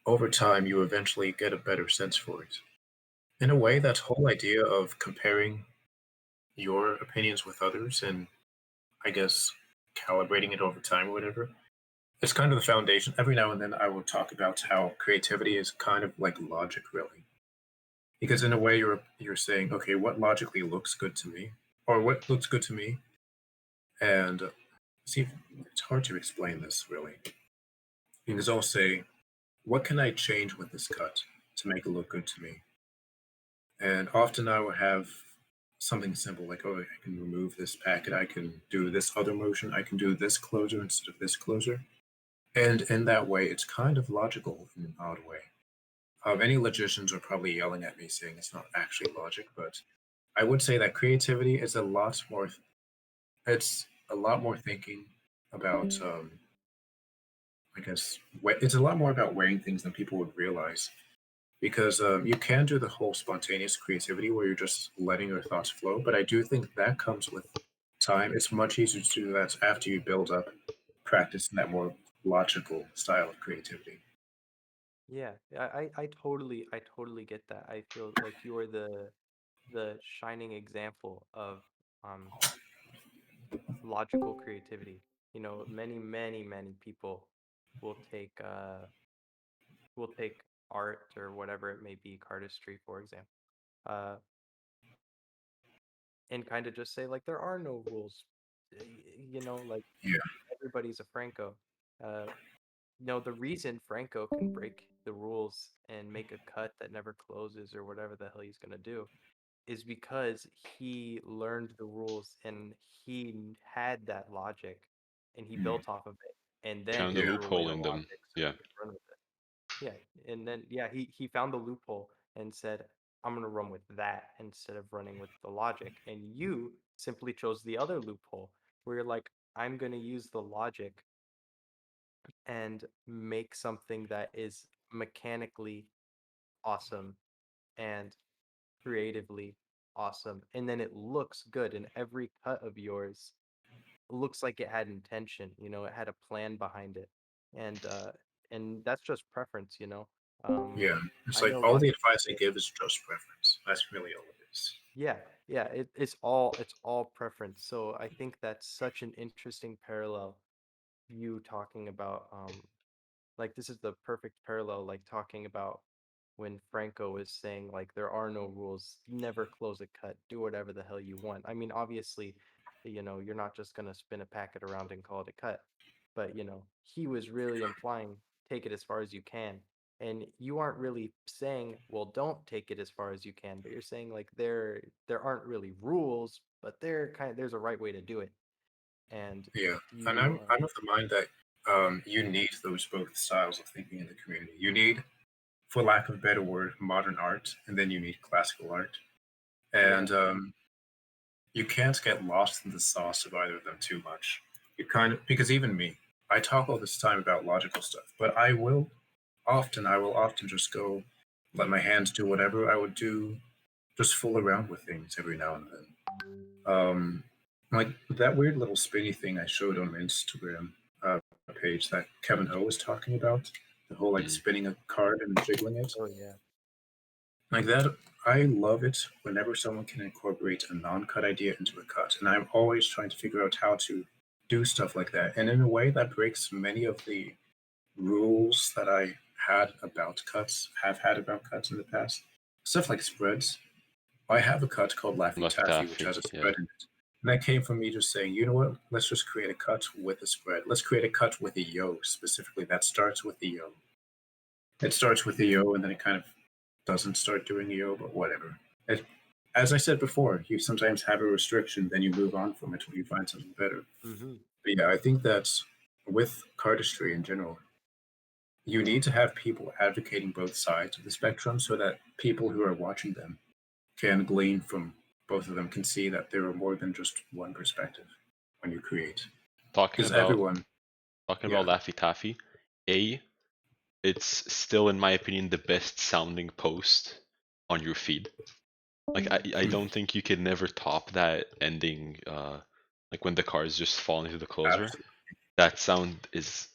Speaker 2: over time you eventually get a better sense for it. In a way, that whole idea of comparing your opinions with others and I guess calibrating it over time or whatever, it's kind of the foundation. Every now and then I will talk about how creativity is kind of like logic, really. Because in a way you're saying, okay, what logically looks good to me, or what looks good to me, and see, it's hard to explain this really. because I'll say, what can I change with this cut to make it look good to me? And often I will have something simple like, oh, I can remove this packet, I can do this other motion, I can do this closure instead of this closure. And in that way, it's kind of logical in an odd way. Any logicians are probably yelling at me saying it's not actually logic, but I would say that creativity is a lot more. It's a lot more thinking about. I guess it's a lot more about weighing things than people would realize, because you can do the whole spontaneous creativity where you're just letting your thoughts flow. But I do think that comes with time. It's much easier to do that after you build up practice in that more logical style of creativity.
Speaker 1: Yeah, I totally get that. I feel like you are the shining example of um logical creativity. You know, many people will take uh will take art or whatever it may be, cardistry, for example, uh, and kind of just say like there are no rules. You know, like
Speaker 2: Yeah,
Speaker 1: everybody's a Franco. Uh, no, the reason Franco can break the rules and make a cut that never closes or whatever the hell he's gonna do is because he learned the rules and he had that logic and he
Speaker 2: mm,
Speaker 1: built off of it and then
Speaker 3: Found
Speaker 1: he
Speaker 3: a
Speaker 2: yeah,
Speaker 1: threw away
Speaker 3: loophole
Speaker 1: the
Speaker 3: in them.
Speaker 1: logic so
Speaker 3: Yeah.
Speaker 1: he could run with it. Yeah, and then yeah, he found the loophole and said, "I'm gonna run with that instead of running with the logic." And you simply chose the other loophole where you're like, "I'm gonna use the logic and make something that is mechanically awesome and creatively awesome, and then it looks good, and every cut of yours looks like it had intention, you know, it had a plan behind it, and that's just preference, you know. um
Speaker 2: yeah. It's
Speaker 1: I
Speaker 2: like
Speaker 1: know
Speaker 2: all the
Speaker 1: lots of
Speaker 2: advice I
Speaker 1: people.
Speaker 2: give is just preference. That's really all it is.
Speaker 1: Yeah, yeah, it's all preference. So I think that's such an interesting parallel, you talking about like this is the perfect parallel, like talking about when Franco is saying like there are no rules, never close a cut, do whatever the hell you want. I mean, obviously, you know, you're not just gonna spin a packet around and call it a cut, but you know, he was really implying take it as far as you can. And you aren't really saying, well, don't take it as far as you can, but you're saying like there aren't really rules, but there's a right way to do it. And
Speaker 2: Yeah, and
Speaker 1: you
Speaker 2: I'm of the mind that you need those both styles of thinking in the community. You need, for lack of a better word, modern art, and then you need classical art.
Speaker 1: yeah.
Speaker 2: And you can't get lost in the sauce of either of them too much. You kind of, because even me, I talk all this time about logical stuff, but I will often just go let my hands do whatever I would do, just fool around with things every now and then. Like that weird little spinny thing I showed on my Instagram page that Kevin Ho was talking about, the whole like
Speaker 3: Mm.
Speaker 2: spinning a card and jiggling it.
Speaker 1: Oh yeah.
Speaker 2: Like that, I love it whenever someone can incorporate a non-cut idea into a cut, and I'm always trying to figure out how to do stuff like that. And in a way that breaks many of the rules that I have had about cuts in the past. Stuff like spreads. I have a cut called Laffy
Speaker 3: Laffy
Speaker 2: Taffy, which
Speaker 3: Taffy.
Speaker 2: has a
Speaker 3: Yeah.
Speaker 2: spread in it. And that came from me just saying, you know what? Let's just create a cut with a spread. Let's create a cut with a yo specifically that starts with the yo. It starts with the yo and then it kind of doesn't start doing the yo, but whatever. As I said before, you sometimes have a restriction, then you move on from it when you find something better.
Speaker 1: Mm-hmm.
Speaker 2: But yeah, I think that with cardistry in general, you need to have people advocating both sides of the spectrum so that people who are watching them can glean from both of them, can see that there are more than just one perspective when you create.
Speaker 3: Talking
Speaker 2: Because
Speaker 3: about
Speaker 2: everyone,
Speaker 3: talking
Speaker 2: yeah,
Speaker 3: about Laffy Taffy, it's still in my opinion the best sounding post on your feed. Like I don't think you can never top that ending like when the cards just fall into the closer.
Speaker 2: absolutely,
Speaker 3: That sound is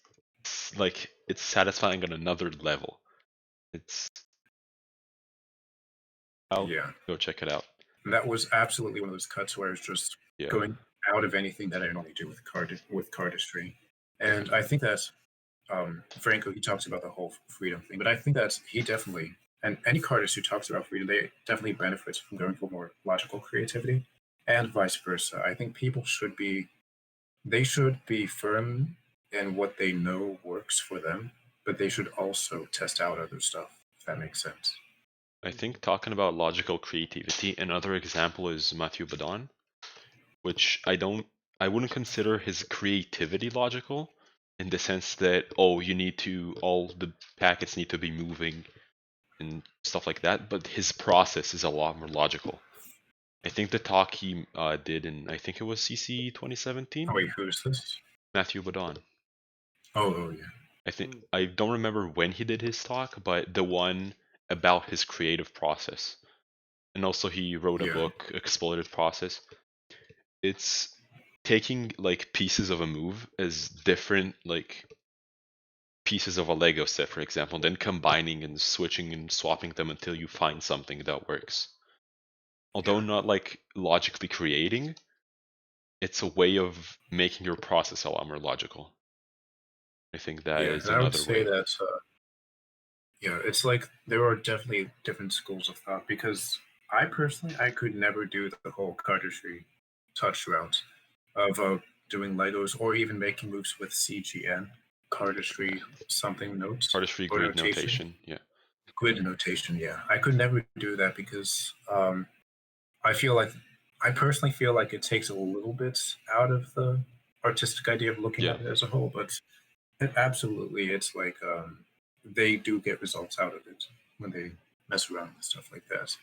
Speaker 3: like it's satisfying on another level. It's I'll
Speaker 2: yeah.
Speaker 3: go check it out.
Speaker 2: And that was absolutely one of those cuts where I was just
Speaker 3: Yeah.
Speaker 2: going out of anything that I normally do with cardistry. And I think that Franco, he talks about the whole freedom thing, but I think that he definitely, and any artist who talks about freedom, they definitely benefit from going for more logical creativity, and vice versa. I think people should be, they should be firm and what they know works for them, but they should also test out other stuff, if that makes sense.
Speaker 3: I think talking about logical creativity, another example is Matthew Badon, which I wouldn't consider his creativity logical in the sense that, oh, all the packets need to be moving and stuff like that, but his process is a lot more logical. I think the talk he did in, I think it was CC 2017,
Speaker 2: Oh, wait, who's this?
Speaker 3: Matthew Badon.
Speaker 2: Oh, yeah.
Speaker 3: I don't remember when he did his talk, but the one about his creative process. And also he wrote a
Speaker 2: Yeah.
Speaker 3: book, Exploited Process. It's taking like pieces of a move as different like pieces of a Lego set, for example, then combining and switching and swapping them until you find something that works. Although
Speaker 2: Yeah.
Speaker 3: not like logically creating, it's a way of making your process a lot more logical. I think that
Speaker 2: Yeah,
Speaker 3: is
Speaker 2: and I would
Speaker 3: another
Speaker 2: say
Speaker 3: way.
Speaker 2: that it's like there are definitely different schools of thought because I personally I could never do the whole cardistry touch route of doing Legos or even making moves with CGN, cardistry something notes
Speaker 3: Cardistry
Speaker 2: or
Speaker 3: grid
Speaker 2: notation,
Speaker 3: notation, yeah.
Speaker 2: grid notation. Yeah, I could never do that because I feel like I personally feel like it takes a little bit out of the artistic idea of looking
Speaker 3: Yeah.
Speaker 2: at it as a whole, but absolutely, it's like they do get results out of it when they mess around with stuff like that.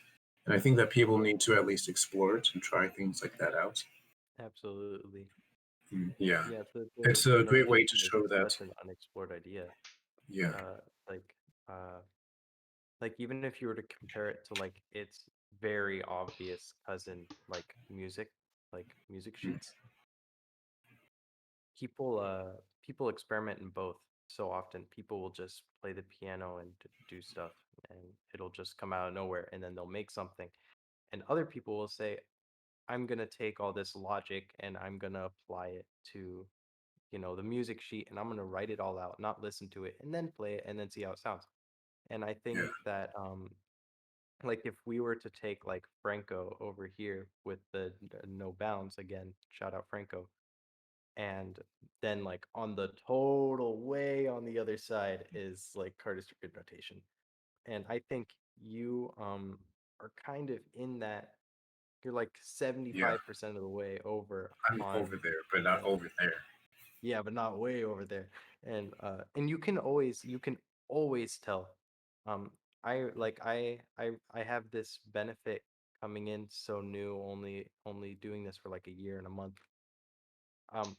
Speaker 2: And I think that people need to at least explore it and try things like that out.
Speaker 1: Absolutely.
Speaker 2: Yeah,
Speaker 1: Yeah,
Speaker 2: it's
Speaker 1: the
Speaker 2: a great way to
Speaker 1: notation is
Speaker 2: show that.
Speaker 1: such an unexplored idea.
Speaker 2: Yeah,
Speaker 1: Uh, like uh, like even if you were to compare it to like its very obvious cousin, like music
Speaker 2: mm,
Speaker 1: sheets, people experiment in both so often. People will just play the piano and do stuff, and it'll just come out of nowhere, and then they'll make something. And other people will say, I'm gonna take all this logic and I'm gonna apply it to, the music sheet, and I'm gonna write it all out, not listen to it, and then play it and then see how it sounds. And I think
Speaker 2: yeah,
Speaker 1: that like if we were to take like Franco over here with the no bounds again, shout out Franco, and then like on the total way on the other side is like Cardistry notation. And I think you are kind of in that. You're like
Speaker 2: yeah.
Speaker 1: 75% of the way over
Speaker 2: I'm
Speaker 1: on
Speaker 2: over there, but not
Speaker 1: the,
Speaker 2: over there.
Speaker 1: yeah, but not way over there. And you can always tell. Um I have this benefit coming in so new, only doing this for like a year and a month.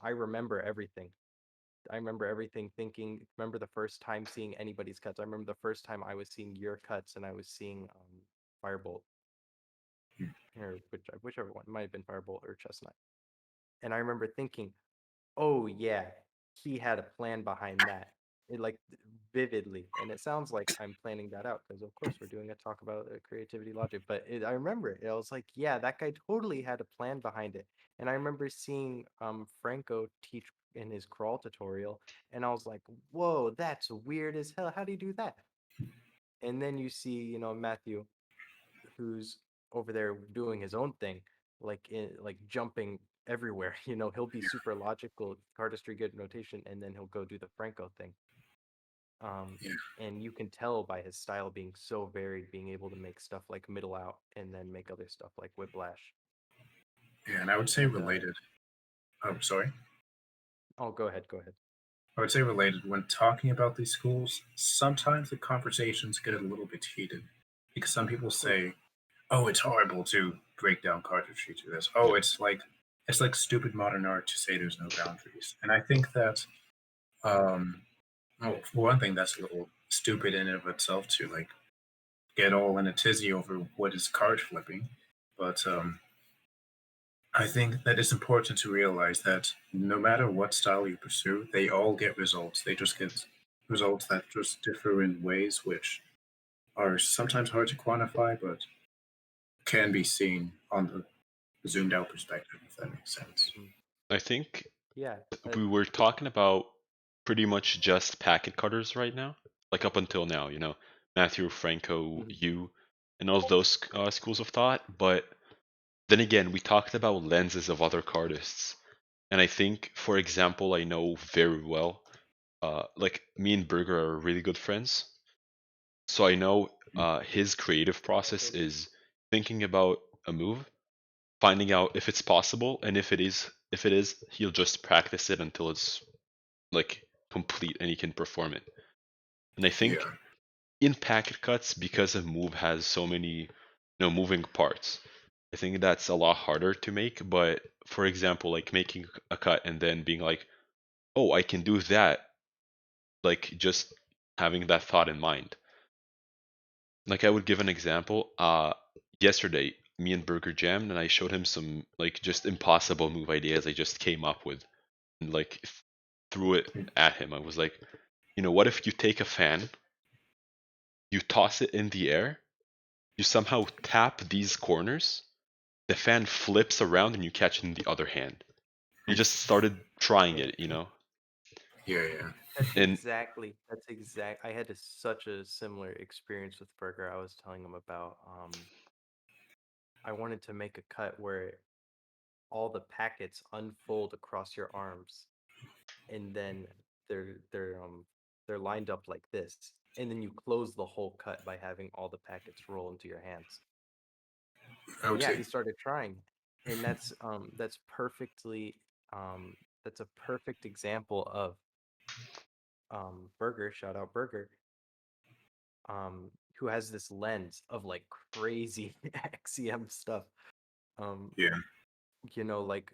Speaker 1: I remember everything. I remember everything thinking, remember the first time seeing anybody's cuts. I remember the first time I was seeing your cuts and I was seeing Firebolt,
Speaker 2: Mm,
Speaker 1: or whichever one. It might have been Firebolt or Chestnut. And I remember thinking, oh yeah, he had a plan behind that. It like vividly, and it sounds like I'm planning that out because of course we're doing a talk about creativity logic. But I remember it. I was like, yeah, that guy totally had a plan behind it. And I remember seeing Franco teach in his crawl tutorial, and I was like, whoa, that's weird as hell. How do you do that? And then you see, Matthew, who's over there doing his own thing, like jumping everywhere. He'll be super logical, cardistry good notation, and then he'll go do the Franco thing.
Speaker 2: yeah,
Speaker 1: And you can tell by his style being so varied, being able to make stuff like middle out and then make other stuff like whiplash.
Speaker 2: yeah. And I would say
Speaker 1: And
Speaker 2: related. Oh, sorry.
Speaker 1: oh, go ahead, go ahead.
Speaker 2: I would say related. When talking about these schools, sometimes the conversations get a little bit heated because some people
Speaker 1: Oh yeah.
Speaker 2: say, "Oh, it's horrible to break down cartridge to this.
Speaker 3: Yeah.
Speaker 2: Oh, it's like stupid modern art to say there's no boundaries." And I think that, well, for one thing, that's a little stupid in and of itself to like get all in a tizzy over what is card flipping. But I think that it's important to realize that no matter what style you pursue, they all get results. They just get results that just differ in ways which are sometimes hard to quantify, but can be seen on the zoomed out perspective, if that makes sense.
Speaker 1: Mhm.
Speaker 3: I think
Speaker 1: Yeah.
Speaker 3: we were talking about pretty much just packet cutters right now, like up until now, Matthew, Franco,
Speaker 1: Mhm.
Speaker 3: you, and all of those schools of thought. But then again, we talked about lenses of other cardists. And I think, for example, I know very well, like me and Burger are really good friends. So I know his creative process is thinking about a move, finding out if it's possible, and if it is, he'll just practice it until it's like complete and he can perform it. And I
Speaker 2: Yeah,
Speaker 3: think in packet cuts, because a move has so many moving parts, I think that's a lot harder to make. But for example, like making a cut and then being like, oh, I can do that, like just having that thought in mind. Like I would give an example. Yesterday, me and Burger jammed, and I showed him some like just impossible move ideas I just came up with, and like threw it at him. I was like, what if you take a fan, you toss it in the air, you somehow tap these corners, the fan flips around, and you catch it in the other hand. He just started trying it,
Speaker 2: yeah, yeah.
Speaker 3: and
Speaker 1: That's exact. I had such a similar experience with Burger. I was telling him about. I wanted to make a cut where all the packets unfold across your arms, and then they're they're um they're lined up like this, and then you close the whole cut by having all the packets roll into your hands. And yeah,
Speaker 2: Okay.
Speaker 1: he started trying, and that's perfectly that's a perfect example of Burger, shout out Burger, who has this lens of like crazy XCM stuff. Um,
Speaker 2: Yeah.
Speaker 1: like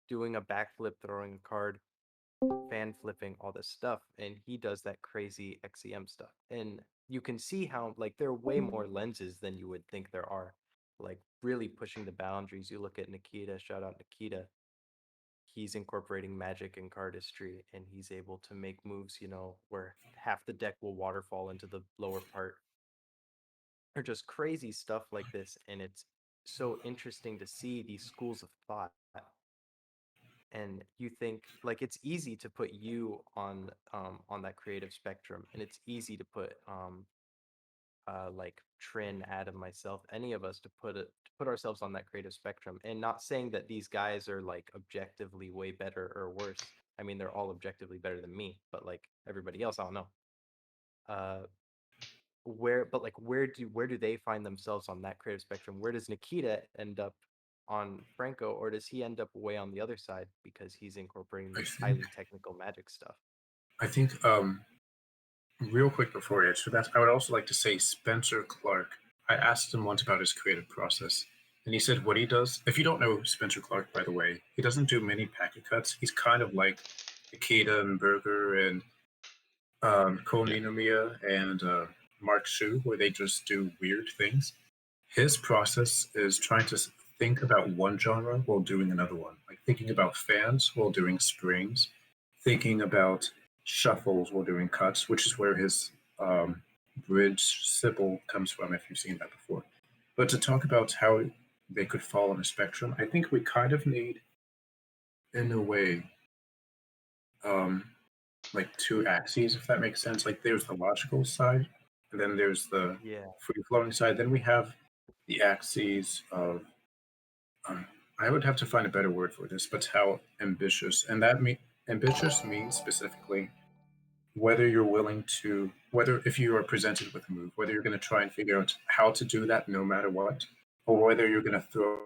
Speaker 1: doing a backflip, throwing a card, fan flipping, all this stuff, and he does that crazy XCM stuff. And you can see how like there are way more lenses than you would think there are. Like really pushing the boundaries. You look at Nikita, shout out Nikita. He's incorporating magic and cardistry, and he's able to make moves, where half the deck will waterfall into the lower part, or just crazy stuff like this. And it's so interesting to see these schools of thought. And you think like it's easy to put you on that creative spectrum, and it's easy to put like Trin, Adam, myself, any of us to put ourselves on that creative spectrum. And not saying that these guys are like objectively way better or worse. I mean, they're all objectively better than me, but like everybody else, I don't know. Uh, where do they find themselves on that creative spectrum? Where does Nikita end up on Franco, or does he end up way on the other side because he's incorporating
Speaker 2: I
Speaker 1: this
Speaker 2: think
Speaker 1: highly technical magic stuff?
Speaker 2: I think real quick before I answer that, I would also like to say Spencer Clark. I asked him once about his creative process, and he said what he does. If you don't know Spencer Clark, by the way, he doesn't do many packet cuts. He's kind of like Ikeda and Berger and Ko
Speaker 3: yeah.
Speaker 2: Ninomiya and Mark Shu, where they just do weird things. His process is trying to think about one genre while doing another one, like thinking about fans while doing springs, thinking about shuffles while doing cuts, which is where his bridge symbol comes from, if you've seen that before. But to talk about how they could fall on a spectrum, I think we kind of need, in a way, um, like two axes, if that makes sense. Like there's the logical side, and then there's the
Speaker 1: Yeah,
Speaker 2: free flowing side. Then we have the axes of um, I would have to find a better word for this, but how ambitious, and ambitious means specifically whether you're willing to, whether if you are presented with a move, whether you're going to try and figure out how to do that no matter what, or whether you're going to throw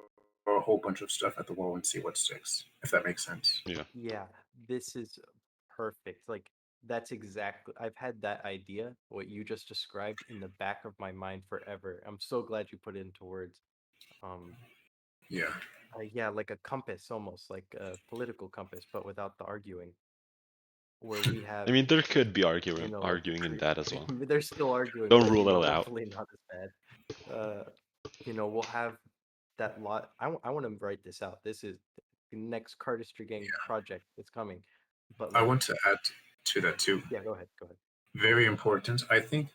Speaker 2: a whole bunch of stuff at the wall and see what sticks, if that makes sense.
Speaker 3: Yeah.
Speaker 1: yeah, this is perfect. Like that's exactly, I've had that idea, what you just described, in the back of my mind forever. I'm so glad you put it into words. Um,
Speaker 2: Yeah,
Speaker 1: yeah, like a compass, almost like a political compass, but without the arguing, where we
Speaker 3: I
Speaker 1: have,
Speaker 3: mean, there could be arguing
Speaker 1: like
Speaker 3: arguing in that as well.
Speaker 1: they're still arguing,
Speaker 3: Don't
Speaker 1: but
Speaker 3: rule it out.
Speaker 1: hopefully not as bad. We'll have that lot. I want to write this out. This is the next Cardistry Gang
Speaker 2: yeah.
Speaker 1: project that's coming. But
Speaker 2: I
Speaker 1: like,
Speaker 2: want to add to that too.
Speaker 1: yeah, go ahead, go ahead.
Speaker 2: Very important. I think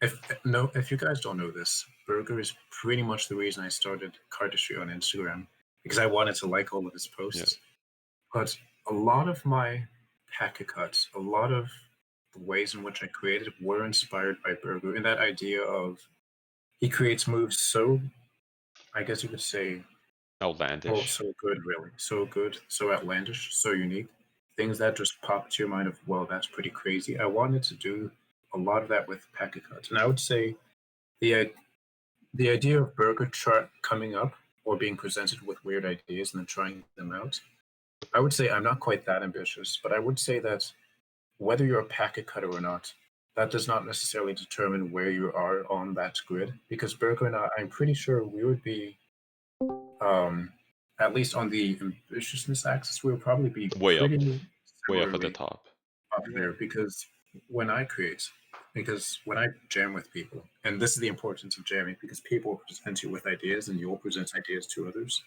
Speaker 2: if you guys don't know this, Burger is pretty much the reason I started Cardistry on Instagram because I wanted to like all of his
Speaker 3: Yeah.
Speaker 2: posts. But a lot of my packet cuts, a lot of the ways in which I created were inspired by Burger and that idea of he creates moves so, I guess you could say, Oh,
Speaker 3: outlandish.
Speaker 2: so good, really. So good, so outlandish, so unique. Things that just pop to your mind of, well, that's pretty crazy. I wanted to do a lot of that with packet cuts. And I would say the the idea of burger chart coming up or being presented with weird ideas and then trying them out. I would say I'm not quite that ambitious, but I would say that whether you're a packet cutter or not, that does not necessarily determine where you are on that grid. Because Burger and I'm pretty sure we would be, um, at least on the ambitiousness axis, we would probably be
Speaker 3: Way up,
Speaker 2: pretty
Speaker 3: way up at the
Speaker 2: similarly
Speaker 3: top.
Speaker 2: up
Speaker 1: Yeah.
Speaker 2: there. When I create, because when I jam with people, and this is the importance of jamming, because people present you with ideas and you'll present ideas to others.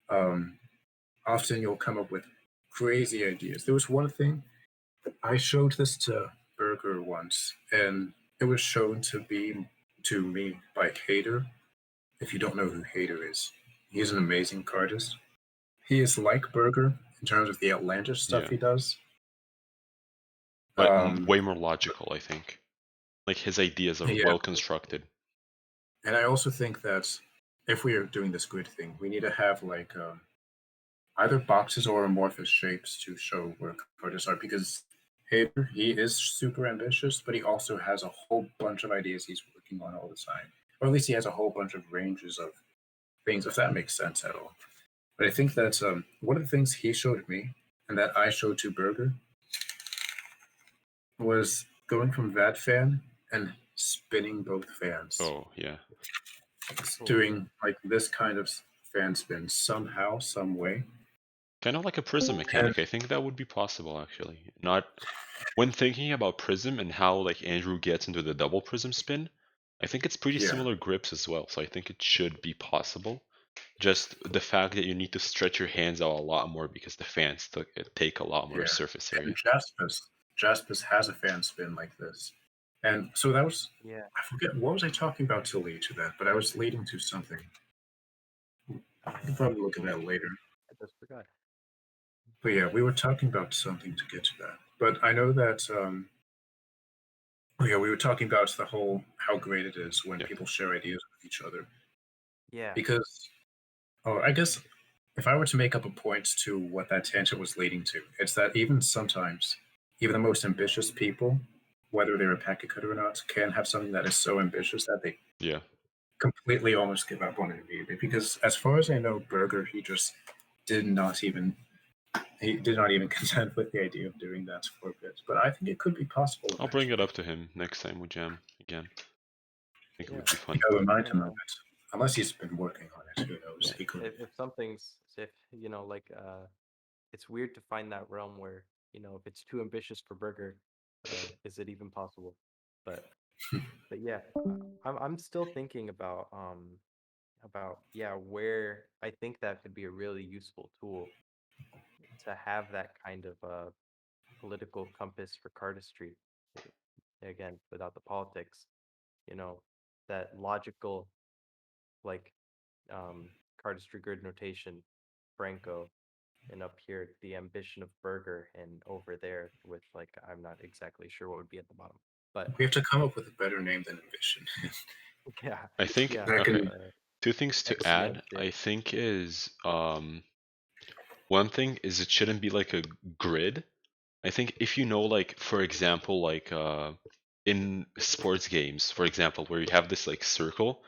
Speaker 2: Um, Often you'll come up with crazy ideas. There was one thing I showed this to Burger once, and it was shown to me by Hader. If you don't know who Hader is, he's an amazing cardist. He is like Burger in terms of the outlandish stuff
Speaker 3: Yeah,
Speaker 2: he does.
Speaker 3: but
Speaker 2: Um,
Speaker 3: way more logical, I think. Like his ideas are
Speaker 2: yeah,
Speaker 3: well constructed.
Speaker 2: and I also think that if we are doing this grid thing, we need to have like either boxes or amorphous shapes to show where cardists are because Hader, he is super ambitious, but he also has a whole bunch of ideas he's working on all the time. Or at least he has a whole bunch of ranges of things, if that makes sense at all. But I think that one of the things he showed me and that I showed to Berger was going from that fan and spinning both fans.
Speaker 3: Oh yeah,
Speaker 1: Cool.
Speaker 2: Doing like this kind of fan spin somehow, some way.
Speaker 3: kind of like a prism mechanic. I think that would be possible actually. Not when thinking about prism and how like Andrew gets into the double prism spin. I think it's pretty
Speaker 2: Yeah.
Speaker 3: similar grips as well, so I think it should be possible. Just the fact that you need to stretch your hands out a lot more because the fans take a lot more
Speaker 2: Yeah.
Speaker 3: surface area.
Speaker 2: And Jaspis has a fan spin like this. And so that was,
Speaker 1: Yeah.
Speaker 2: I forget, what was I talking about to lead to that? But I was leading to something. I can probably look at that later.
Speaker 1: I just forgot.
Speaker 2: But yeah, we were talking about something to get to that. But I know that, yeah, we were talking about the whole how great it is when
Speaker 3: Yeah.
Speaker 2: people share ideas with each other.
Speaker 1: Yeah.
Speaker 2: Because, oh, I guess if I were to make up a point to what that tangent was leading to, it's that even sometimes, even the most ambitious people, whether they're a packet cutter or not, can have something that is so ambitious that they
Speaker 3: Yeah.
Speaker 2: completely almost give up on it immediately. Because as far as I know, Berger, he did not even contend with the idea of doing that for a bit. But I think it could be possible.
Speaker 3: I'll bring it up to him next time we jam again. I think it would be fun.
Speaker 2: You remind him of it. Unless he's been working on it, who knows?
Speaker 1: Yeah.
Speaker 2: He could.
Speaker 1: If something's if like it's weird to find that realm where if it's too ambitious for Burger, is it even possible? But yeah, I'm still thinking about where I think that could be a really useful tool to have that kind of political compass for cardistry. Again, without the politics, that logical like cardistry grid notation, Franco, and up here the ambition of Burger, and over there with like I'm not exactly sure what would be at the bottom, but
Speaker 2: We have to come up with a better name than ambition.
Speaker 1: yeah,
Speaker 3: I think
Speaker 1: yeah.
Speaker 3: okay. Two things to add,
Speaker 1: Excelente.
Speaker 3: I think is one thing is it shouldn't be like a grid. I think if you know like for example like in sports games, for example, where you have this like circle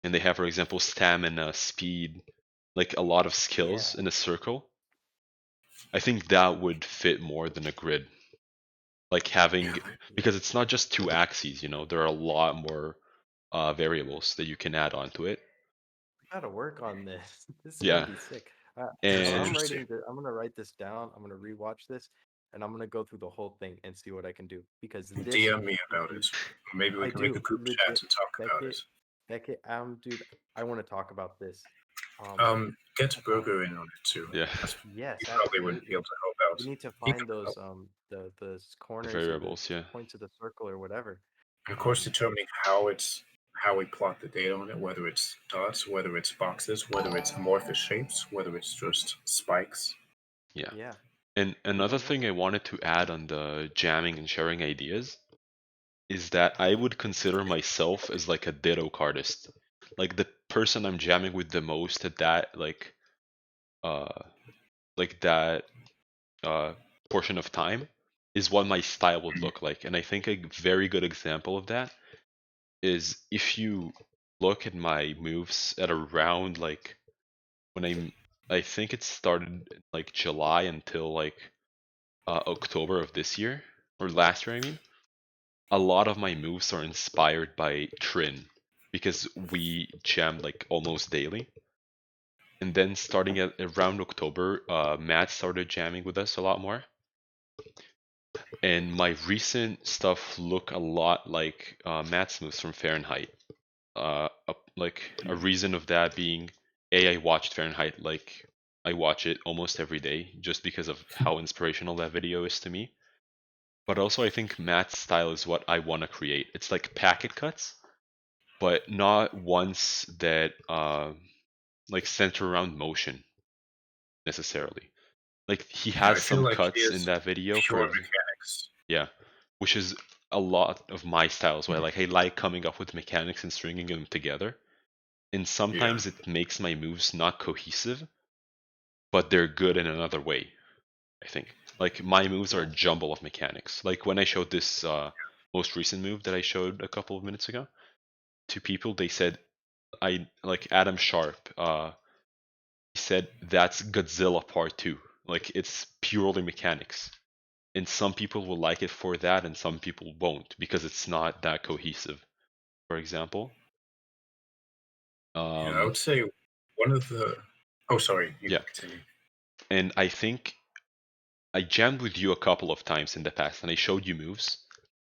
Speaker 3: and they have for example stamina, speed, like a lot of skills in a circle, I think that would fit more than a grid. Like having because it's not just two axes, there are a lot more variables that you can add onto it.
Speaker 1: Gotta work on this. This is
Speaker 3: Yeah.
Speaker 1: gonna be sick.
Speaker 3: And
Speaker 1: I'm gonna write this down. I'm gonna rewatch this, and I'm gonna go through the whole thing and see what I can do because this.
Speaker 2: DM me about it. Maybe we
Speaker 1: I
Speaker 2: can make
Speaker 1: do
Speaker 2: a group
Speaker 1: legit.
Speaker 2: chat and talk about it.
Speaker 1: Beckett, dude, I want to talk about this.
Speaker 2: Get Burger in on it too.
Speaker 3: yeah,
Speaker 1: Yes,
Speaker 2: You probably wouldn't be
Speaker 1: absolutely.
Speaker 2: able to help out.
Speaker 1: We need to
Speaker 2: He
Speaker 1: find
Speaker 2: could
Speaker 1: those
Speaker 2: help.
Speaker 1: the
Speaker 3: the
Speaker 1: corners,
Speaker 3: variables,
Speaker 1: or
Speaker 3: yeah.
Speaker 1: the points of the circle or whatever.
Speaker 2: And of course, determining how we plot the data on it, whether it's dots, whether it's boxes, whether it's amorphous shapes, whether it's just spikes.
Speaker 3: Yeah.
Speaker 1: Yeah.
Speaker 3: And another thing I wanted to add on the jamming and sharing ideas is that I would consider myself as like a ditto cardist. Like the person I'm jamming with the most at that that portion of time is what my style would look like. And I think a very good example of that is if you look at my moves at around like when I think it started like July until like October of this year or last year, I mean. A lot of my moves are inspired by Trin because we jammed like almost daily. And then starting at around October, Matt started jamming with us a lot more. And my recent stuff look a lot like Matt's moves from Fahrenheit. Like a reason of that being, I watched Fahrenheit like I watch it almost every day just because of how inspirational that video is to me. But also I think Matt's style is what I want to create. It's like packet cuts, but not ones that like center around motion necessarily. Like he
Speaker 2: Yeah, I
Speaker 3: has
Speaker 2: feel
Speaker 3: some
Speaker 2: like he
Speaker 3: cuts in
Speaker 2: is
Speaker 3: that video
Speaker 2: pure
Speaker 3: for
Speaker 2: mechanics.
Speaker 3: yeah, which is a lot of my style as well. Like I like coming up with mechanics and stringing them together. And
Speaker 2: Yeah.
Speaker 3: sometimes it makes my moves not cohesive, but they're good in another way, I think. Like my moves are a jumble of mechanics. Like when I showed this most recent move that I showed a couple of minutes ago to people, they said I like Adam Sharp. He said that's Godzilla Part 2. Like it's purely mechanics. And some people will like it for that, and some people won't because it's not that cohesive. For example,
Speaker 2: Yeah, I would say one of the. Oh, sorry. You
Speaker 3: yeah,
Speaker 2: can continue.
Speaker 3: and I think I jammed with you a couple of times in the past, and I showed you moves,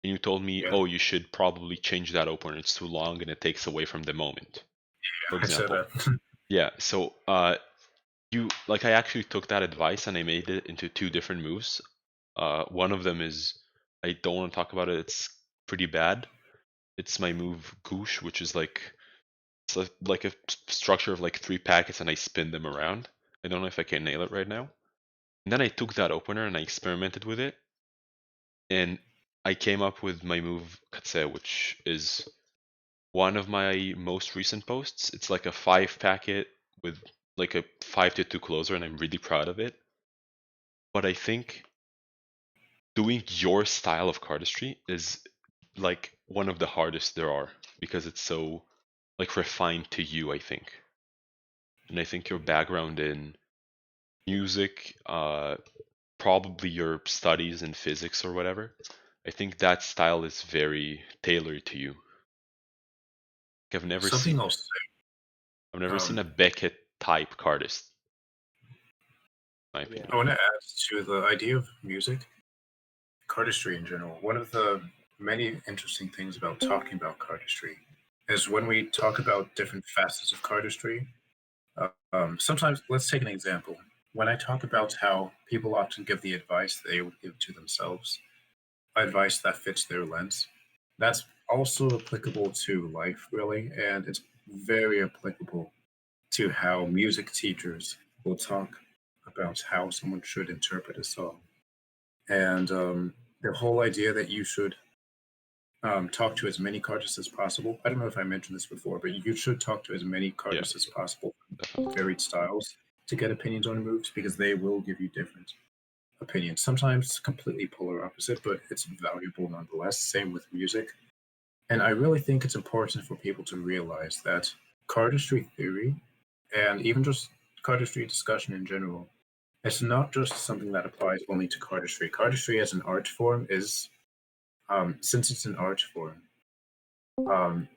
Speaker 3: and you told me,
Speaker 2: Yeah.
Speaker 3: "Oh, you should probably change that opener. It's too long, and it takes away from the moment." For
Speaker 2: I said
Speaker 3: example,
Speaker 2: that.
Speaker 3: yeah. So, you like I actually took that advice and I made it into two different moves. One of them is I don't want to talk about it. It's pretty bad. It's my move Goosh, which is like like a structure of like 3 packets, and I spin them around. I don't know if I can nail it right now. And then I took that opener and I experimented with it, and I came up with my move Katse, which is one of my most recent posts. It's like a 5 packet with like a 5-2 closer, and I'm really proud of it. But I think doing your style of cardistry is like one of the hardest there are because it's so like refined to you, I think. And I think your background in music, probably your studies in physics or whatever, I think that style is very tailored to you. I've never seen
Speaker 2: Something I'll say.
Speaker 3: I've never seen a Beckett type cardist, in my opinion.
Speaker 2: I want to add to the idea of music, cardistry in general. One of the many interesting things about talking about cardistry is when we talk about different facets of cardistry. Sometimes, let's take an example. When I talk about how people often give the advice they would give to themselves, advice that fits their lens, that's also applicable to life, really, and it's very applicable to how music teachers will talk about how someone should interpret a song. And the whole idea that you should talk to as many cardists as possible. I don't know if I mentioned this before, but you should talk to as many cardists as possible, varied styles, to get opinions on moves because they will give you different opinions. Sometimes completely polar opposite, but it's valuable nonetheless. Same with music. And I really think it's important for people to realize that cardistry theory and even just cardistry discussion in general, it's not just something that applies only to cardistry. Cardistry as an art form is, since it's an art form,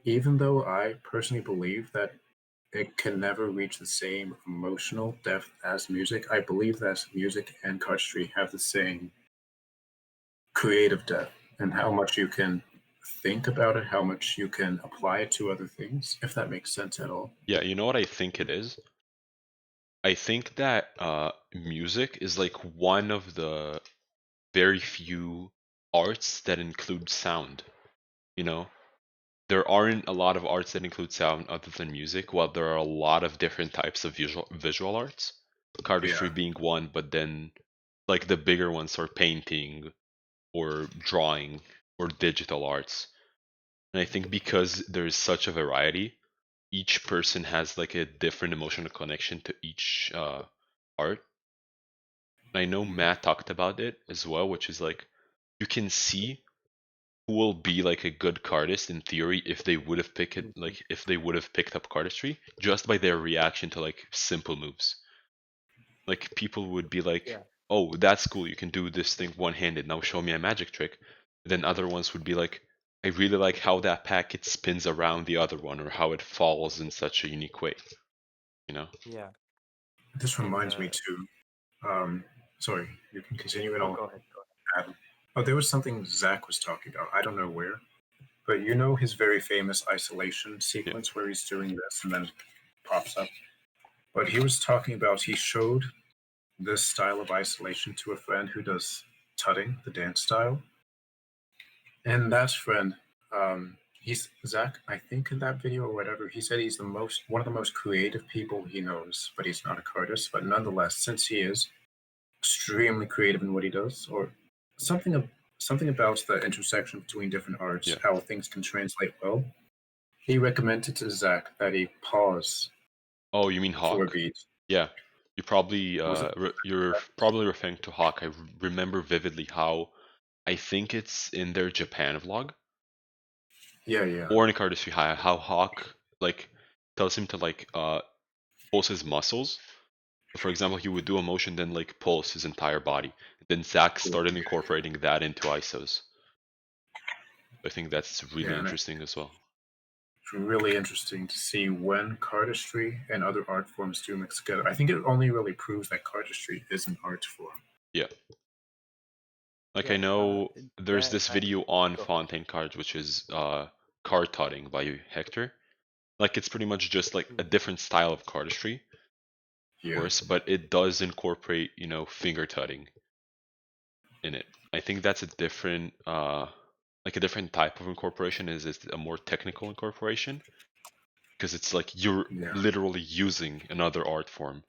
Speaker 2: even though I personally believe that it can never reach the same emotional depth as music, I believe that music and cardistry have the same creative depth and how much you can think about it, how much you can apply it to other things, if that makes sense at all.
Speaker 3: Yeah, you know what I think it is? I think that music is like one of the very few arts that include sound. You know, there aren't a lot of arts that include sound other than music, while there are a lot of different types of visual arts. Cardistry
Speaker 2: Yeah.
Speaker 3: being one, but then like the bigger ones are painting or drawing or digital arts. And I think because there is such a variety, each person has like a different emotional connection to each art. And I know Matt talked about it as well, which is like you can see who will be like a good cardist in theory if they would have picked it, like if they would have picked up cardistry just by their reaction to like simple moves. Like people would be like,
Speaker 1: Yeah.
Speaker 3: "Oh, that's cool. You can do this thing one-handed. Now show me a magic trick." Then other ones would be like, "I really like how that packet spins around the other one, or how it falls in such a unique way." You know?
Speaker 1: Yeah.
Speaker 2: This
Speaker 1: And
Speaker 2: reminds me too. Sorry, you can continue and
Speaker 1: oh,
Speaker 2: I'll
Speaker 1: go ahead.
Speaker 2: add. Oh, there was something Zach was talking about. I don't know where, but you know his very famous isolation sequence where he's doing this and then it pops up. But he was talking about he showed this style of isolation to a friend who does tutting, the dance style, and that friend, he's Zach. I think in that video or whatever, he said he's one of the most creative people he knows, but he's not a cardist. But nonetheless, since he is extremely creative in what he does, or something about the intersection between different arts,
Speaker 3: Yeah.
Speaker 2: how things can translate well. He recommended to Zach that he pause
Speaker 3: Oh, you mean
Speaker 2: for a
Speaker 3: Hawk?
Speaker 2: beat.
Speaker 3: Yeah. You probably
Speaker 2: Was it?
Speaker 3: you're probably referring to Hawk. I remember vividly how I think it's in their Japan vlog
Speaker 2: Yeah, yeah,
Speaker 3: or in Cardistry High how Hawk like tells him to like pulse his muscles. For example, he would do a motion, then like pulse his entire body. Then Zach
Speaker 2: cool.
Speaker 3: started incorporating that into ISOs. I think that's really
Speaker 2: Yeah, and
Speaker 3: interesting as well.
Speaker 2: it's really interesting to see when cardistry and other art forms do mix together. I think it only really proves that cardistry is an art form.
Speaker 3: Yeah. Like I
Speaker 1: Yeah.
Speaker 3: know there's
Speaker 1: That
Speaker 3: this
Speaker 1: I
Speaker 3: video on
Speaker 1: go ahead.
Speaker 3: Fontaine cards, which is card tutting by Hector. Like it's pretty much just like a different style of cardistry, of
Speaker 2: Yeah,
Speaker 3: course, but it does incorporate, you know, finger tutting in it. I think that's a different like a different type of incorporation is a more technical incorporation because it's like you're
Speaker 2: yeah.
Speaker 3: literally using another art form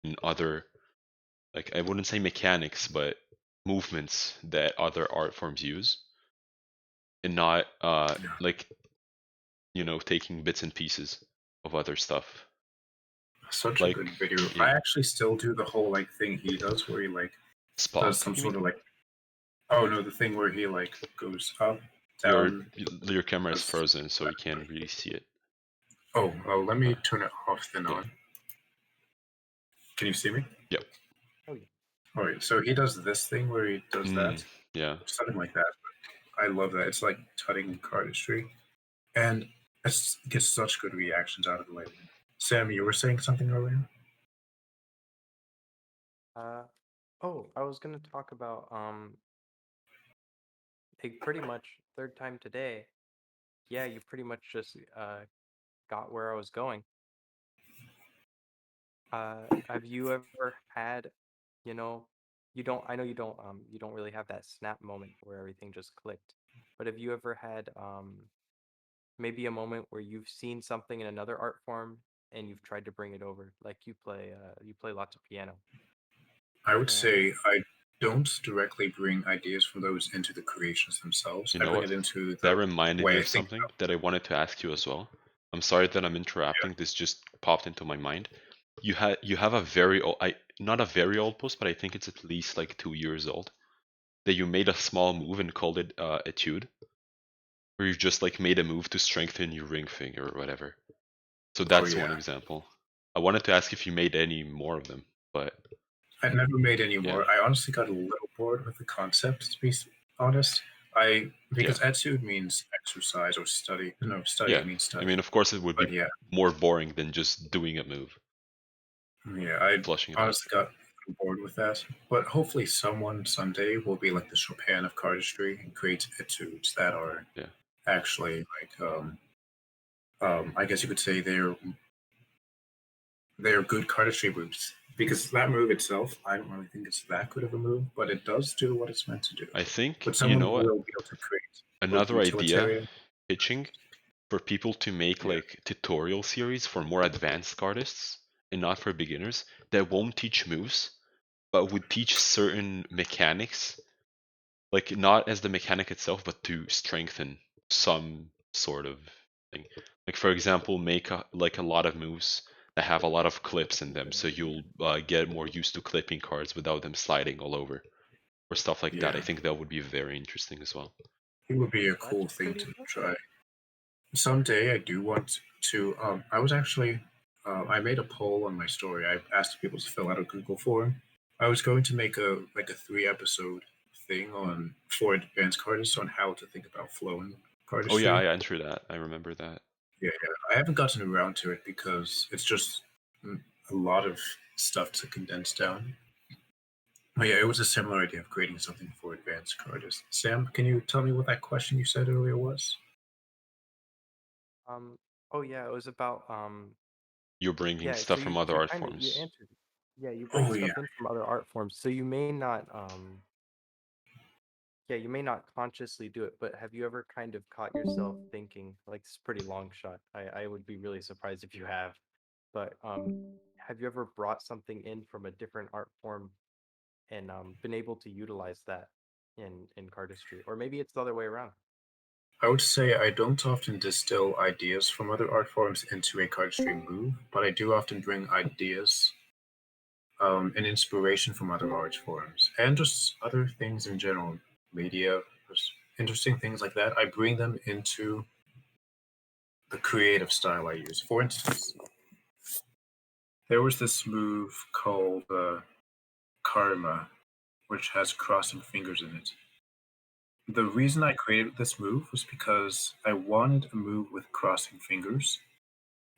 Speaker 3: and other, like I wouldn't say mechanics, but movements that other art forms use, and not
Speaker 2: Yeah.
Speaker 3: like, you know, taking bits and pieces of other stuff.
Speaker 2: Such a good
Speaker 3: Like
Speaker 2: video.
Speaker 3: yeah,
Speaker 2: I actually still do the whole like thing he does where he like does
Speaker 3: Spock,
Speaker 2: some
Speaker 3: you mean?
Speaker 2: sort of like, oh no, the thing where he like goes up,
Speaker 3: Your
Speaker 2: down.
Speaker 3: your camera is
Speaker 2: Does,
Speaker 3: frozen, so you can't really see it.
Speaker 2: oh, let me turn it off then
Speaker 3: Yeah.
Speaker 2: on. Can you see me?
Speaker 3: Yep.
Speaker 1: Oh yeah.
Speaker 2: All right, so he does this thing where he does that,
Speaker 3: Yeah.
Speaker 2: something like that. I love that. It's like tutting and cardistry, and it gets such good reactions out of it. Sam, you were saying something earlier?
Speaker 1: Oh, I was gonna talk about like pretty much third time today. Yeah, you pretty much just got where I was going. Have you ever had, you know, I know you don't really have that snap moment where everything just clicked, but have you ever had maybe a moment where you've seen something in another art form and you've tried to bring it over? Like you play lots of piano.
Speaker 2: I would
Speaker 1: And
Speaker 2: say I don't directly bring ideas from those into the creations themselves.
Speaker 3: You
Speaker 2: I
Speaker 3: know
Speaker 2: bring
Speaker 3: what?
Speaker 2: it into the
Speaker 3: That reminded me
Speaker 2: way I
Speaker 3: of
Speaker 2: think
Speaker 3: something
Speaker 2: about
Speaker 3: that I wanted to ask you as well. I'm sorry that I'm interrupting. This just popped into my mind. You have a very old, not a very old post, but I think it's at least like 2 years old. That you made a small move and called it etude, where you just like made a move to strengthen your ring finger or whatever. So
Speaker 2: it. Oh
Speaker 3: that's one
Speaker 2: yeah,
Speaker 3: example. I wanted to ask if you made any more of them, but
Speaker 2: I've never made any
Speaker 3: yeah,
Speaker 2: more. I honestly got a little bored with the concept, to be honest. I
Speaker 3: yeah,
Speaker 2: because etude means exercise or study. No, study
Speaker 3: yeah.
Speaker 2: means
Speaker 3: I
Speaker 2: study.
Speaker 3: mean, of course, it would
Speaker 2: But
Speaker 3: be
Speaker 2: yeah,
Speaker 3: more boring than just doing a move,
Speaker 2: yeah, I
Speaker 3: flushing it out.
Speaker 2: honestly got bored with that. But hopefully, someone someday will be like the Chopin of cardistry and create etudes that are
Speaker 3: Yeah.
Speaker 2: actually like, I guess you could say they're good cardistry moves because that move itself, I don't really think it's that good of a move, but it does do what it's meant to do.
Speaker 3: I think,
Speaker 2: But
Speaker 3: you
Speaker 2: someone
Speaker 3: know what?
Speaker 2: will be able to create both
Speaker 3: Another idea
Speaker 2: utilitarian.
Speaker 3: pitching for people to make
Speaker 2: Yeah.
Speaker 3: like tutorial series for more advanced artists and not for beginners that won't teach moves, but would teach certain mechanics, like not as the mechanic itself, but to strengthen some sort of thing. Like for example, make like a lot of moves that have a lot of clips in them, so you'll get more used to clipping cards without them sliding all over, or stuff like that. I
Speaker 2: Yeah,
Speaker 3: think that would be very interesting as well.
Speaker 2: it would be a
Speaker 1: That's
Speaker 2: cool thing
Speaker 1: pretty
Speaker 2: to
Speaker 1: cool.
Speaker 2: try. Someday I do want to. I was actually, I made a poll on my story. I asked people to fill out a Google form. I was going to make a 3 episode thing on for advanced cardists on how to think about flow in
Speaker 3: Oh yeah,
Speaker 2: cardistry.
Speaker 3: I entered that. I remember that.
Speaker 2: Yeah, I haven't gotten around to it because it's just a lot of stuff to condense down. But yeah, it was a similar idea of creating something for advanced cardists. Sam, can you tell me what that question you said earlier was?
Speaker 1: Um, oh yeah, it was about
Speaker 3: You're bringing
Speaker 1: yeah. So
Speaker 3: stuff from other
Speaker 1: you
Speaker 3: art
Speaker 1: kind of you
Speaker 3: forms.
Speaker 1: answered. Yeah, you bring
Speaker 2: Oh yeah,
Speaker 1: stuff in from other art forms, so you may not yeah, you may not consciously do it, but have you ever kind of caught yourself thinking, like, it's a pretty long shot. I would be really surprised if you have, but have you ever brought something in from a different art form and been able to utilize that in cardistry? Or maybe it's the other way around.
Speaker 2: I would say I don't often distill ideas from other art forms into a cardistry move, but I do often bring ideas and inspiration from other art forms and just other things in general, media, just interesting things like that. I bring them into the creative style I use. For instance, there was this move called Karma, which has crossing fingers in it. The reason I created this move was because I wanted a move with crossing fingers.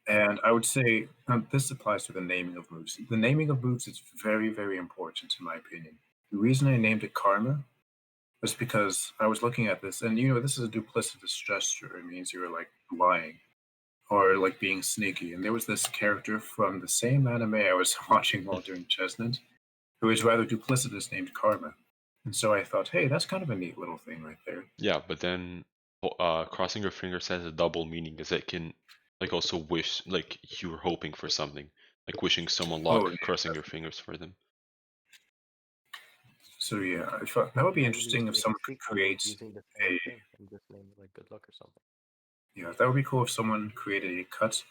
Speaker 2: And I would say this applies to the naming of moves. The naming of moves is very, very important, in my opinion. The reason I named it Karma was because I was looking at this, and this is a duplicitous gesture. It means you're like lying or like being sneaky. And there was this character from the same anime I was watching while doing Chestnut, who is rather duplicitous, named Karma. And so I thought, hey, that's kind of a neat little thing right there.
Speaker 3: Yeah, but then crossing your fingers has a double meaning, as it can like also wish like you were hoping for something, like wishing someone
Speaker 2: Oh,
Speaker 3: luck,
Speaker 2: yeah.
Speaker 3: crossing your fingers for them.
Speaker 2: So yeah, I thought that would be
Speaker 1: Yeah, maybe you
Speaker 2: interesting
Speaker 1: can
Speaker 2: if
Speaker 1: make a
Speaker 2: someone could
Speaker 1: sequel
Speaker 2: create
Speaker 1: using the same
Speaker 2: a
Speaker 1: thing and just name it like good luck or something.
Speaker 2: yeah, that would be cool if someone created a cut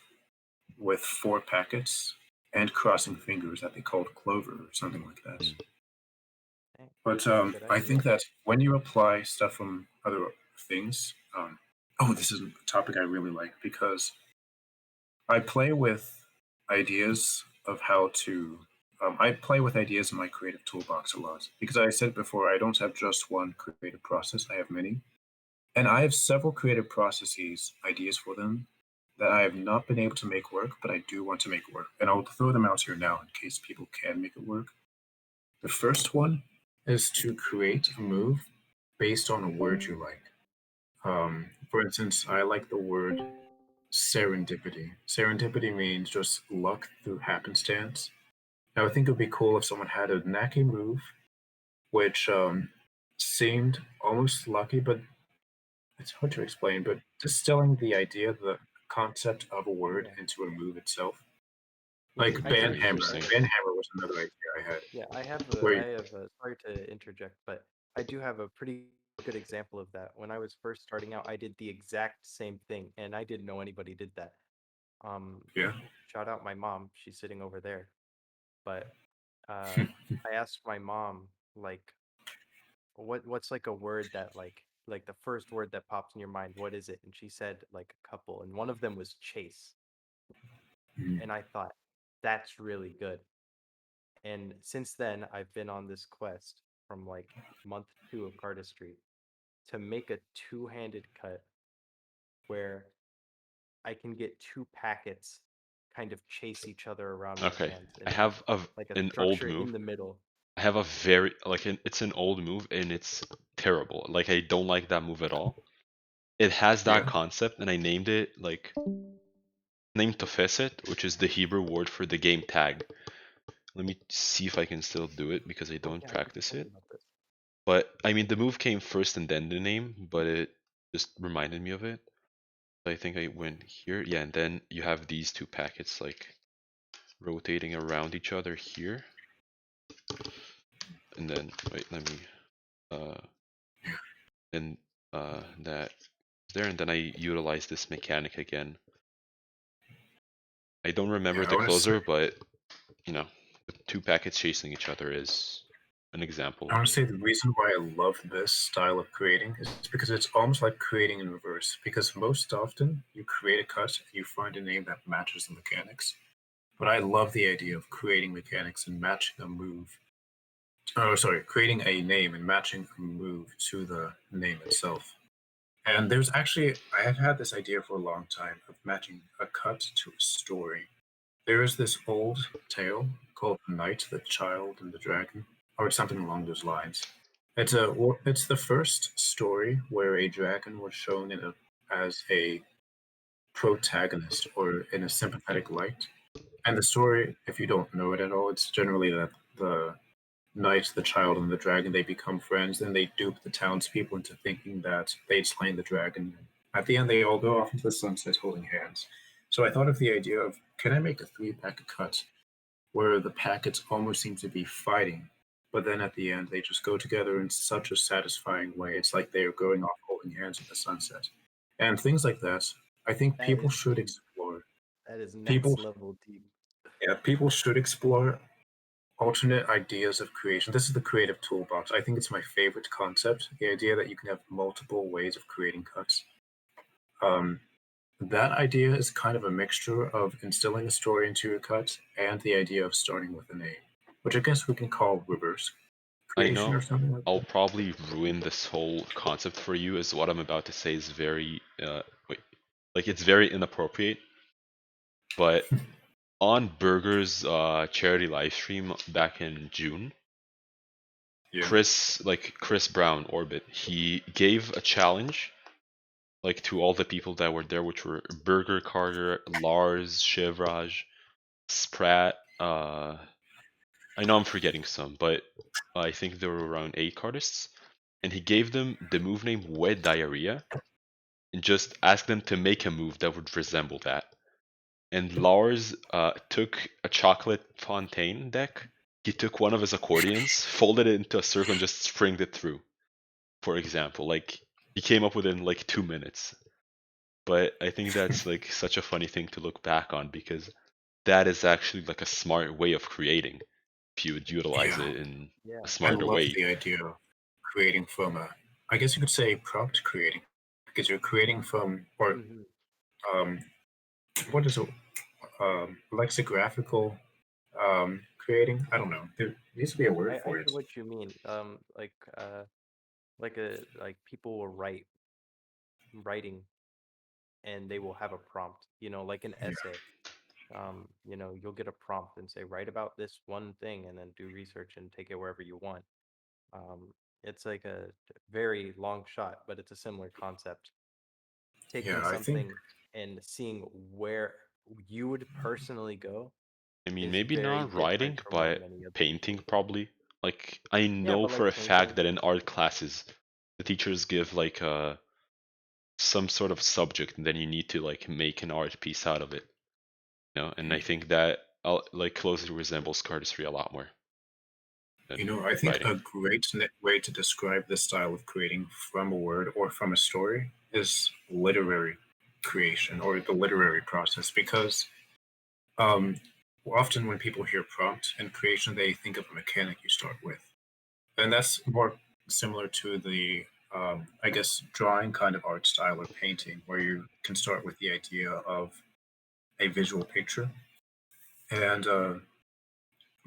Speaker 2: with 4 packets and crossing fingers that they called clover or something like that.
Speaker 3: Mm.
Speaker 1: Hey,
Speaker 2: But
Speaker 1: good
Speaker 2: I
Speaker 1: idea.
Speaker 2: think that when you apply stuff from other things, oh, this is a topic I really like because I play with ideas of how to. I play with ideas in my creative toolbox a lot because I said before I don't have just one creative process. I have many, and I have several creative processes, ideas for them that I have not been able to make work, but I do want to make work. And I'll throw them out here now in case people can make it work. The first one is to create a move based on a word you like. For instance, I like the word serendipity. Serendipity means just luck through happenstance. Now, I think it would be cool if someone had a knacky move which seemed almost lucky, but it's hard to explain. But distilling the idea, the concept of a word
Speaker 1: Yeah,
Speaker 2: into a move itself,
Speaker 3: That
Speaker 2: like
Speaker 3: would be
Speaker 1: I get
Speaker 3: very
Speaker 1: what you're
Speaker 2: Banhammer.
Speaker 3: interesting.
Speaker 1: saying.
Speaker 2: Banhammer was another idea I had.
Speaker 1: Yeah,
Speaker 2: Where
Speaker 1: I have a, sorry to interject, but I do have a pretty good example of that. When I was first starting out, I did the exact same thing, and I didn't know anybody did that. Um,
Speaker 2: yeah,
Speaker 1: Shout out my mom, she's sitting over there. But uh, I asked my mom, like, what's like a word that like the first word that pops in your mind, what is it? And she said like a couple, and one of them was chase.
Speaker 2: mm,
Speaker 1: And I thought, that's really good. And since then, I've been on this quest from like month 2 of Cardistry to make a two-handed cut where I can get 2 packets kind of chase each other around my
Speaker 3: Okay,
Speaker 1: hands
Speaker 3: I
Speaker 1: and have
Speaker 3: have
Speaker 1: like a
Speaker 3: an old
Speaker 1: structure
Speaker 3: move.
Speaker 1: in the middle.
Speaker 3: I have a very it's an old move and it's terrible. Like I don't like that move at all. It has that
Speaker 2: yeah.
Speaker 3: concept, and I named it like named Tofeset, which is the Hebrew word for the game tag. Let me see if I can still do it because I
Speaker 1: Oh
Speaker 3: don't
Speaker 1: yeah, you
Speaker 3: practice
Speaker 1: told
Speaker 3: it.
Speaker 1: me about this.
Speaker 3: But I mean, the move came first and then the name, but it just reminded me of it. So I think I went here, yeah, and then you have these 2 packets like rotating around each other here, and then wait, let me uh and that there, and then I utilized this mechanic again. I don't remember
Speaker 2: Yeah, I
Speaker 3: the
Speaker 2: want to say,
Speaker 3: closer, but you know, the 2 packets chasing each other is an example.
Speaker 2: the reason why I love this style of creating is because it's almost like creating in reverse. Because most often you create a cut, you find a name that matches the mechanics. But I love the idea of creating mechanics and matching a move. Oh, sorry, creating a name and matching a move to the name itself. And there's actually, I have had this idea for a long time of matching a cut to a story. There is this old tale called The Knight, the Child, and the Dragon, or something along those lines. It's the first story where a dragon was shown as a protagonist or in a sympathetic light. And the story, if you don't know it at all, it's generally that the knight, the child, and the dragon, they become friends, and they dupe the townspeople into thinking that they'd slain the dragon. At the end, they all go off into the sunset holding hands. So I thought of the idea of, can I make a 3-pack cut where the packets almost seem to be fighting, but then at the end, they just go together in such a satisfying way. It's like they're going off holding hands in the sunset. And things like that, I think
Speaker 1: That
Speaker 2: people
Speaker 1: is
Speaker 2: should
Speaker 1: deep.
Speaker 2: explore.
Speaker 1: That is next
Speaker 2: People,
Speaker 1: level deep.
Speaker 2: yeah, people should explore alternate ideas of creation. This is the creative toolbox. I think it's my favorite concept. The idea that you can have multiple ways of creating cuts. Um, that idea is kind of a mixture of instilling a story into your cut and the idea of starting with a name, which I guess we can call reverse
Speaker 3: I
Speaker 2: creation or
Speaker 3: know
Speaker 2: something like
Speaker 3: I'll
Speaker 2: that.
Speaker 3: probably ruin this whole concept for you, as what I'm about to say is very wait, like it's very inappropriate, but on Burger's charity live stream back in June,
Speaker 2: Yeah.
Speaker 3: Chris Brown Orbit, he gave a challenge like to all the people that were there, which were Burger, Carter, Lars, Shivraj, Sprat. I know I'm forgetting some, but I think there were around 8 artists, and he gave them the move name Wet Diarrhea, and just asked them to make a move that would resemble that. And Lars took a chocolate fontaine deck. He took one of his accordions, folded it into a circle, and just springed it through. For example, like he came up with it in like 2 minutes. But I think that's like such a funny thing to look back on, because that is actually like a smart way of creating if you would utilize
Speaker 2: Yeah.
Speaker 3: it in
Speaker 1: Yeah.
Speaker 3: a
Speaker 2: I
Speaker 3: smarter
Speaker 2: love
Speaker 3: way.
Speaker 2: the idea of creating from I guess you could say prompt creating, because you're creating from, or
Speaker 1: Hmm.
Speaker 2: um, what is it? Lexicographical creating. I don't know. There needs to be a word
Speaker 1: I
Speaker 2: for
Speaker 1: get
Speaker 2: it.
Speaker 1: what you mean. Like people will writing, and they will have a prompt. Like an
Speaker 2: Yeah,
Speaker 1: essay. You'll get a prompt and say write about this one thing, and then do research and take it wherever you want. Um, it's like a very long shot, but it's a similar concept. Taking
Speaker 2: yeah. I think
Speaker 1: something and seeing where you would personally go
Speaker 3: I mean,
Speaker 1: is
Speaker 3: maybe
Speaker 1: very
Speaker 3: not writing,
Speaker 1: different from what
Speaker 3: but
Speaker 1: many other
Speaker 3: painting probably. Like I
Speaker 1: Yeah,
Speaker 3: know
Speaker 1: but
Speaker 3: for
Speaker 1: like
Speaker 3: a fact
Speaker 1: painting.
Speaker 3: that in art classes, the teachers give like some sort of subject, and then you need to like make an art piece out of it. And I think that like closely resembles cardistry a lot more than
Speaker 2: I think
Speaker 3: writing.
Speaker 2: a great way to describe this style of creating from a word or from a story is literary creation or the literary process, because um, often when people hear prompt and creation, they think of a mechanic you start with, and that's more similar to the I guess drawing kind of art style or painting, where you can start with the idea of a visual picture, and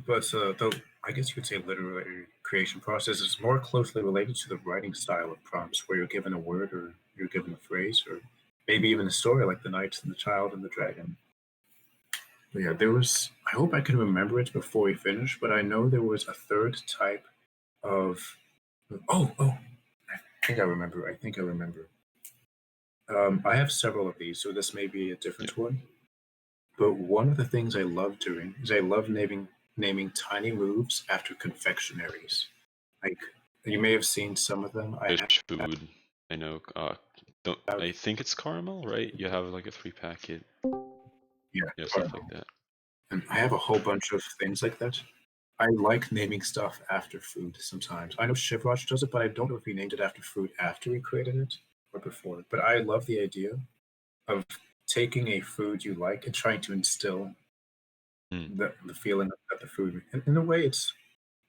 Speaker 2: but the I guess you could say literary creation process is more closely related to the writing style of prompts, where you're given a word or you're given a phrase or maybe even a story like the knight and the child and the dragon. But yeah, there was. I hope I can remember it before we finish, but I know there was a third type of. Oh! I think I remember. I think I remember. I have several of these, so this may be a
Speaker 3: Yeah.
Speaker 2: different one. But one of the things I love doing is I love naming tiny moves after confectionaries. Like you may have seen some of them. I
Speaker 3: Fish food. I know. Don't
Speaker 2: have,
Speaker 3: I think it's caramel, right? You have like a 3 packet.
Speaker 2: yeah,
Speaker 3: Yeah, stuff like
Speaker 2: caramel.
Speaker 3: that.
Speaker 2: And I have a whole bunch of things like that. I like naming stuff after food sometimes. I know Shivraj does it, but I don't know if he named it after food after he created it. or before, but I love the idea of taking a food you like and trying to instill
Speaker 3: Hmm.
Speaker 2: the feeling of the food. In a way, it's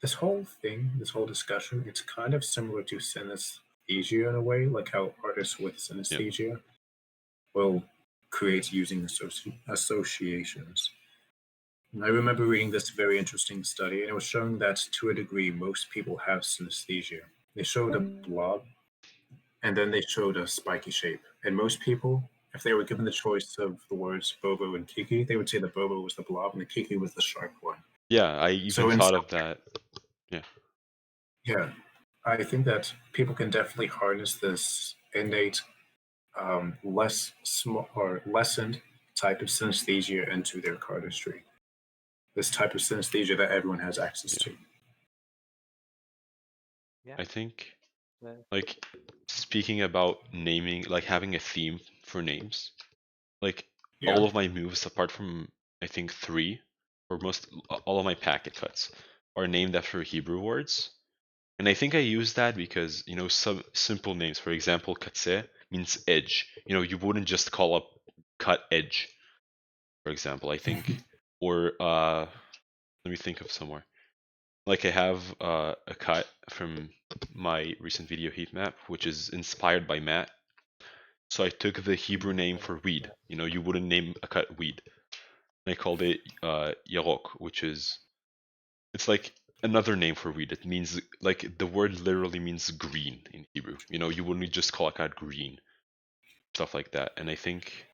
Speaker 2: this whole thing, this whole discussion, it's kind of similar to synesthesia in a way, like how artists with
Speaker 3: Yep.
Speaker 2: synesthesia will create using associations. And I remember reading this very interesting study, and it was showing that to a degree, most people have synesthesia. They showed a blob, and then they showed a spiky shape. And most people, if they were given the choice of the words Bobo and Kiki, they would say the Bobo was the blob and the Kiki was the sharp one.
Speaker 3: Yeah, I even
Speaker 2: So in
Speaker 3: thought
Speaker 2: some,
Speaker 3: of that. Yeah.
Speaker 2: yeah, I think that people can definitely harness this innate, less small or lessened type of synesthesia into their cardistry. This type of synesthesia that everyone has access
Speaker 3: Yeah.
Speaker 2: to.
Speaker 1: Yeah.
Speaker 3: I think,
Speaker 1: that-
Speaker 3: like, speaking about naming, like having a theme for names, like
Speaker 2: Yeah.
Speaker 3: all of my moves apart from I think 3, or most all of my packet cuts are named after Hebrew words. And I think I use that because, some simple names, for example, katse means edge. You wouldn't just call up cut edge, for example, I think. Or let me think of some more. Like I have a cut from my recent video heat map, which is inspired by Matt. So I took the Hebrew name for weed. You wouldn't name a cut weed. And I called it yarok, which is it's like another name for weed. It means like the word literally means green in Hebrew. You wouldn't just call a cat green, stuff like that. And I think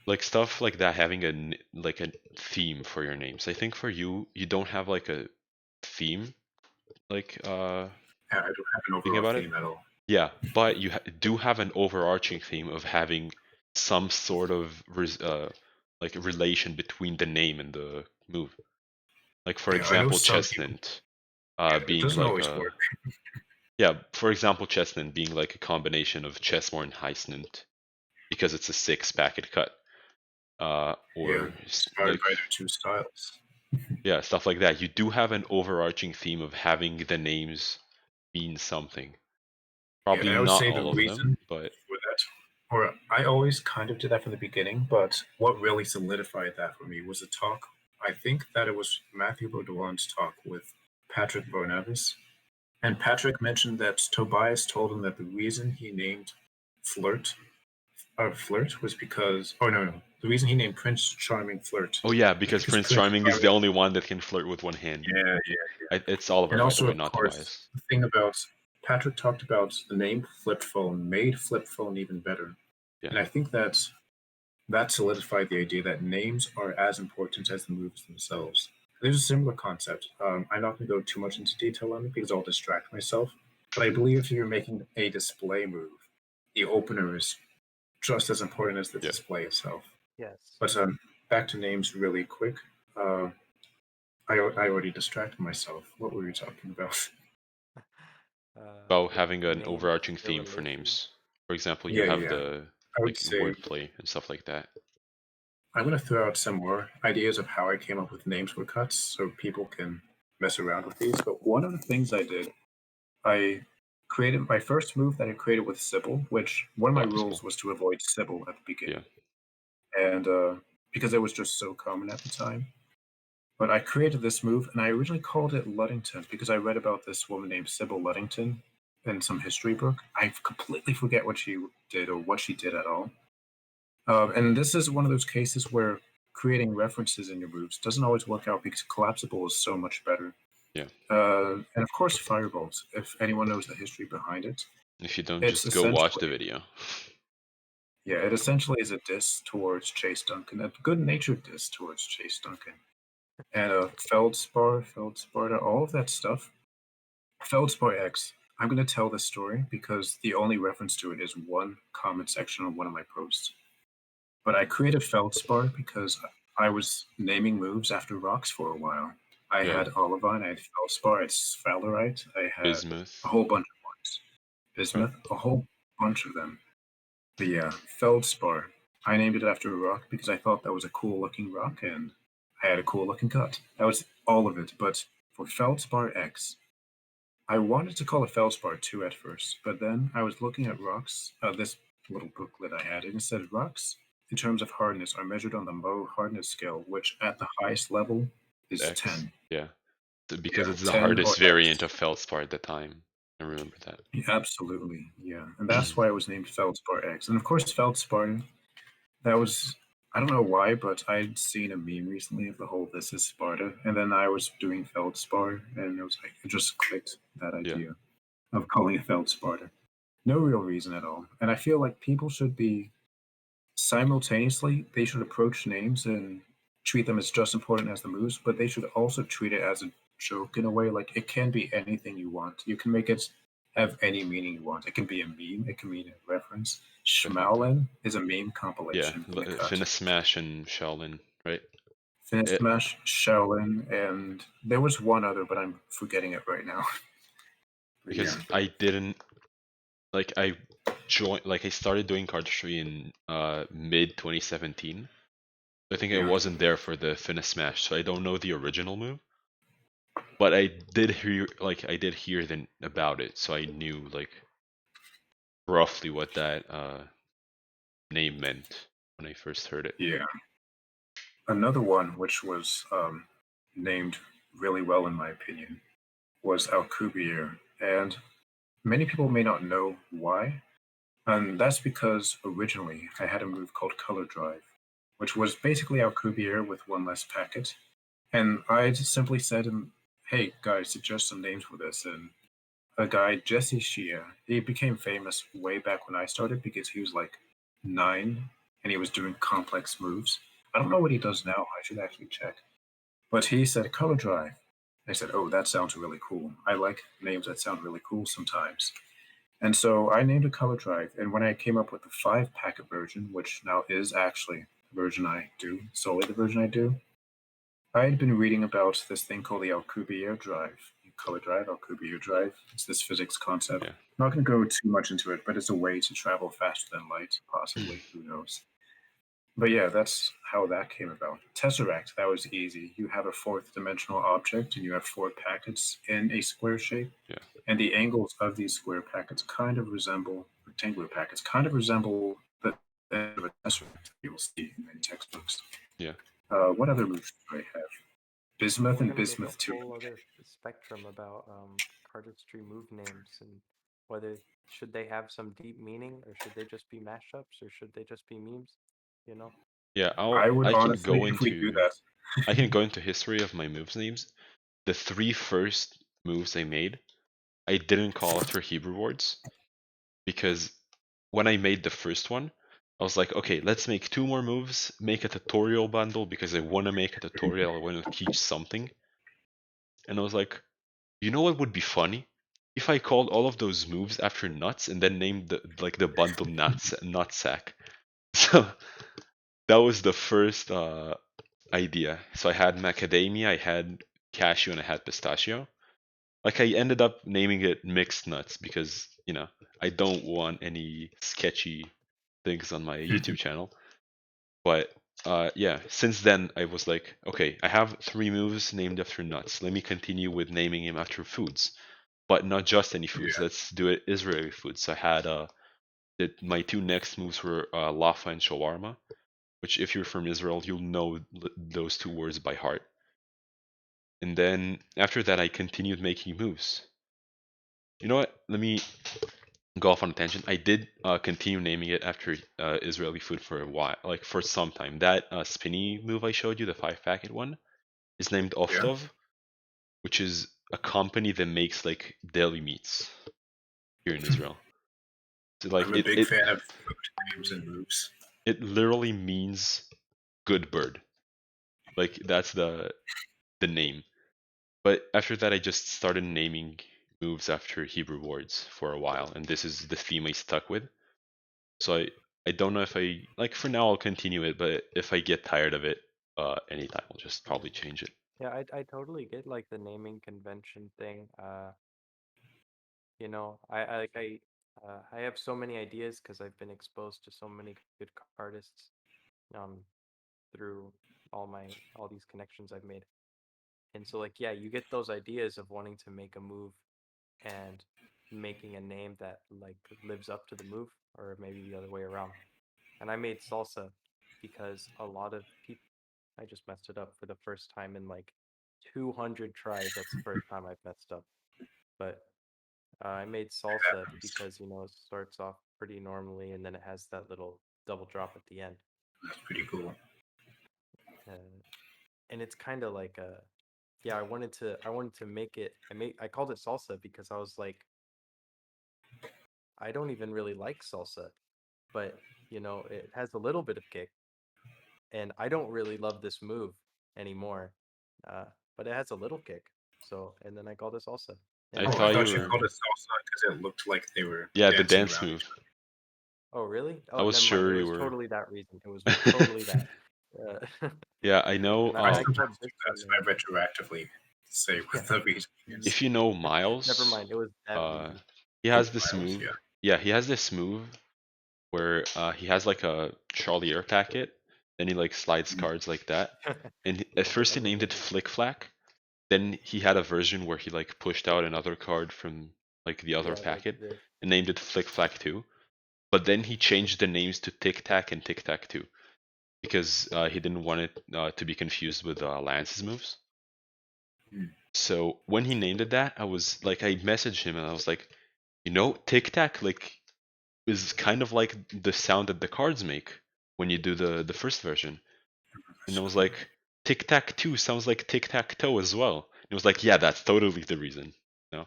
Speaker 3: like stuff like that having like a theme for your names. I think for you, you don't have like a theme, like
Speaker 2: I don't have an
Speaker 3: thinking
Speaker 2: overall
Speaker 3: about it.
Speaker 2: theme at all.
Speaker 3: Yeah, but you do have an overarching theme of having some sort of like relation between the name and the move. Like for
Speaker 2: Yeah, I know
Speaker 3: example,
Speaker 2: some people.
Speaker 3: chestnut
Speaker 2: Yeah, it
Speaker 3: being
Speaker 2: doesn't
Speaker 3: like
Speaker 2: always
Speaker 3: a
Speaker 2: work.
Speaker 3: yeah, for example, chestnut being like a combination of chessmore and heisnant because it's a 6 packet cut.
Speaker 2: Yeah,
Speaker 3: Or
Speaker 2: inspired
Speaker 3: like
Speaker 2: by their two styles.
Speaker 3: yeah, stuff like that. You do have an overarching theme of having the names mean something.
Speaker 2: Yeah,
Speaker 3: Probably
Speaker 2: and I would
Speaker 3: not
Speaker 2: say the
Speaker 3: all of them,
Speaker 2: reason
Speaker 3: but
Speaker 2: for that, or I always kind of did that from the beginning, but what really solidified that for me was a talk. I think that it was Matthew Baudouin's talk with Patrick Barnabas. And Patrick mentioned that Tobias told him that the reason he named Flirt Flirt was because, oh no, the reason he named Prince Charming Flirt
Speaker 3: oh yeah,
Speaker 2: was
Speaker 3: because
Speaker 2: because
Speaker 3: Prince
Speaker 2: Prince
Speaker 3: Charming is the
Speaker 2: Charming,
Speaker 3: only one that can flirt with one hand.
Speaker 2: yeah,
Speaker 3: It's Oliver,
Speaker 2: and
Speaker 3: by the
Speaker 2: also,
Speaker 3: way,
Speaker 2: of
Speaker 3: not
Speaker 2: course,
Speaker 3: Tobias.
Speaker 2: the thing about Patrick talked about the name Flip Phone made Flip Phone even better.
Speaker 3: Yeah.
Speaker 2: And I think that solidified the idea that names are as important as the moves themselves. There's a similar concept. I'm not going to go too much into detail on it because I'll distract myself. But I believe if you're making a display move, the opener is just as important as the
Speaker 3: Yeah.
Speaker 2: display itself.
Speaker 1: Yes.
Speaker 2: But back to names really quick. I already distracted myself. What were we talking about?
Speaker 3: About having an
Speaker 1: Names,
Speaker 3: overarching
Speaker 1: their
Speaker 3: theme for
Speaker 1: relation.
Speaker 3: names. For example, you have
Speaker 2: Yeah.
Speaker 3: the
Speaker 2: I would
Speaker 3: like
Speaker 2: say
Speaker 3: wordplay and stuff like that.
Speaker 2: I'm going to throw out some more ideas of how I came up with names for cuts so people can mess around with these. But one of the things I did, I created my first move that I created with Sybil, which one of my rules was to avoid Sybil at the beginning.
Speaker 3: Yeah.
Speaker 2: And because it was just so common at the time. But I created this move and I originally called it Luddington because I read about this woman named Sybil Luddington in some history book. I completely forget what she did or what she did at all. And this is one of those cases where creating references in your moves doesn't always work out because collapsible is so much better.
Speaker 3: Yeah.
Speaker 2: And of course, firebolts. If anyone knows the history behind it,
Speaker 3: If you don't,
Speaker 2: it's
Speaker 3: just go watch the
Speaker 2: essentially
Speaker 3: video.
Speaker 2: yeah, it essentially is a diss towards Chase Duncan, a good-natured diss towards Chase Duncan, and Feldspar, all of that stuff. Feldspar X. I'm going to tell this story because the only reference to it is one comment section on one of my posts. But I created Feldspar because I was naming moves after rocks for a while. I
Speaker 3: Yeah.
Speaker 2: had Olivine, I had Feldspar, I had Sphalerite, I had
Speaker 3: Bismuth.
Speaker 2: a whole bunch of ones. Bismuth, a whole bunch of them. But yeah, Feldspar. I named it after a rock because I thought that was a cool looking rock and I had a cool looking cut. That was all of it. But for Feldspar X, I wanted to call it Feldspar too at first, but then I was looking at rocks, this little booklet I had, and it said rocks in terms of hardness are measured on the Mohs hardness scale, which at the highest level is
Speaker 3: X.
Speaker 2: 10.
Speaker 3: Yeah. Because
Speaker 2: Yeah,
Speaker 3: it's the
Speaker 2: 10 or
Speaker 3: hardest variant
Speaker 2: X.
Speaker 3: of Feldspar at the time. I remember that.
Speaker 2: Yeah, absolutely, yeah. And that's why it was named Feldspar X. And of course, Feldspar, that was, I don't know why, but I'd seen a meme recently of the whole "This is Sparta," and then I was doing Feldspar, and it was like, it just clicked, that
Speaker 3: Yeah.
Speaker 2: idea of calling it Feldsparta. No real reason at all. And I feel like people should be simultaneously, they should approach names and treat them as just important as the moves, but they should also treat it as a joke in a way. Like it can be anything you want. You can make it have any meaning you want. It can be a meme, it can mean a reference.
Speaker 3: Definitely.
Speaker 2: Schmaulin is a meme
Speaker 3: Yeah.
Speaker 2: compilation in a cut.
Speaker 3: Finna Smash and Shaolin, right?
Speaker 2: Finish
Speaker 3: It,
Speaker 2: Smash, Shaolin, and there was one other, but I'm forgetting it right now. But yeah.
Speaker 3: because I didn't like I joined like I started doing cardistry in mid 2017. I think I
Speaker 2: Yeah.
Speaker 3: wasn't there for the Finna Smash, so I don't know the original move. But I did hear about it, so I knew like roughly what that name meant when I first heard it.
Speaker 2: Yeah. Another one which was named really well, in my opinion, was Alcubierre. And many people may not know why. And that's because originally I had a move called Color Drive, which was basically Alcubierre with one less packet. And I just simply said, hey, guys, suggest some names for this. And a guy, Jesse Shia, he became famous way back when I started because he was like 9 and he was doing complex moves. I don't know what he does now. I should actually check. But he said Color Drive. I said, oh, that sounds really cool. I like names that sound really cool sometimes. And so I named a Color Drive. And when I came up with the 5 packet version, which now is actually the version I do, solely the version I do, I had been reading about this thing called the Alcubierre drive, color drive, Alcubierre drive. It's this physics concept.
Speaker 3: Yeah.
Speaker 2: I'm not going to go too much into it, but it's a way to travel faster than light, possibly. Who knows? But yeah, that's how that came about. Tesseract, that was easy. You have a 4th-dimensional object and you have 4 packets in a square shape.
Speaker 3: Yeah.
Speaker 2: And the angles of these square packets kind of resemble, rectangular packets kind of resemble the end of a tesseract you will see in many textbooks.
Speaker 3: Yeah.
Speaker 2: What other moves do I have? Bismuth
Speaker 1: We're
Speaker 2: and
Speaker 1: gonna make a
Speaker 2: Bismuth 2.
Speaker 1: whole other spectrum about cardistry move names and whether should they have some deep meaning or should they just be mashups or should they just be memes? You know?
Speaker 3: Yeah,
Speaker 2: I would
Speaker 3: I can
Speaker 2: honestly,
Speaker 3: go
Speaker 2: if we do
Speaker 3: into
Speaker 2: that.
Speaker 3: history of my moves names. The 3 first moves I made, I didn't call after Hebrew words because when I made the first one, I was like, okay, let's make 2 more moves, make a tutorial bundle because I want to make a tutorial, I want to teach something. And I was like, you know what would be funny? If I called all of those moves after nuts and then named the bundle nutsack. So that was the first idea. So I had macadamia, I had cashew, and I had pistachio. Like I ended up naming it mixed nuts because, I don't want any sketchy things on my YouTube channel. But yeah, since then I was like, okay, I have 3 moves named after nuts. Let me continue with naming him after foods, but not just any foods.
Speaker 2: Yeah.
Speaker 3: Let's do it Israeli foods. So I had my 2 next moves were lafa and shawarma, which if you're from Israel, you'll know those 2 words by heart. And then after that, I continued making moves. You know what? Let me go off on a tangent. I did continue naming it after Israeli food for a while, like for some time. That spinny move I showed you, the 5 packet one, is named
Speaker 2: Yeah.
Speaker 3: Oftov, which is a company that makes like deli meats here in Israel. So like
Speaker 2: I'm a big fan of names and moves.
Speaker 3: it literally means good bird. Like that's the name. But after that, I just started naming moves after Hebrew words for a while, and this is the theme I stuck with. So I don't know if I like for now I'll continue it, but if I get tired of it, anytime I'll just probably change it.
Speaker 1: Yeah, I totally get like the naming convention thing. You know, I have so many ideas because I've been exposed to so many good artists um through all these connections I've made. And so like yeah, you get those ideas of wanting to make a move and making a name that like lives up to the move, or maybe the other way around. And I made salsa because a lot of people, I just messed it up for the first time in like 200 tries. That's the first time I've messed up. But I made salsa because, it starts off pretty normally and then it has that little double drop at the end.
Speaker 2: That's pretty cool.
Speaker 1: And it's kind of like yeah, I wanted to make it. I called it salsa because I was like, I don't even really like salsa, but it has a little bit of kick, and I don't really love this move anymore, but it has a little kick. So, and then I called it salsa. And
Speaker 3: I
Speaker 2: I
Speaker 1: then
Speaker 3: thought you
Speaker 2: thought you
Speaker 3: were.
Speaker 2: called it salsa because it looked like they were
Speaker 3: Yeah, the
Speaker 2: dancing
Speaker 3: dance
Speaker 2: around.
Speaker 3: move.
Speaker 1: oh really?
Speaker 3: I
Speaker 1: Oh,
Speaker 3: was
Speaker 1: never mind. It
Speaker 3: sure you
Speaker 1: was
Speaker 3: were.
Speaker 1: totally that reason. It was totally that.
Speaker 3: Yeah, I know.
Speaker 1: And
Speaker 2: I
Speaker 1: I
Speaker 2: sometimes
Speaker 1: called
Speaker 2: do
Speaker 1: this
Speaker 2: that,
Speaker 1: one.
Speaker 2: so I retroactively say
Speaker 1: Yeah.
Speaker 2: what the reason is.
Speaker 3: If you know
Speaker 1: Never
Speaker 3: Miles,
Speaker 1: mind. It was that reason.
Speaker 3: he has this
Speaker 2: Miles,
Speaker 3: move.
Speaker 2: yeah.
Speaker 3: Yeah, he has this move where he has like a Charlier packet, then he like slides cards like that. And at first he named it Flick Flack. Then he had a version where he like pushed out another card from like the other
Speaker 1: Yeah, like
Speaker 3: packet
Speaker 1: this.
Speaker 3: and named it Flick Flack 2. But then he changed the names to Tic Tac and Tic Tac 2 because he didn't want it to be confused with Lance's moves. So when he named it that, I was like, I messaged him and I was like, Tic Tac like is kind of like the sound that the cards make when you do the first version. And I was like, Tic Tac 2 sounds like Tic Tac Toe as well. And it was like, yeah, that's totally the reason. No.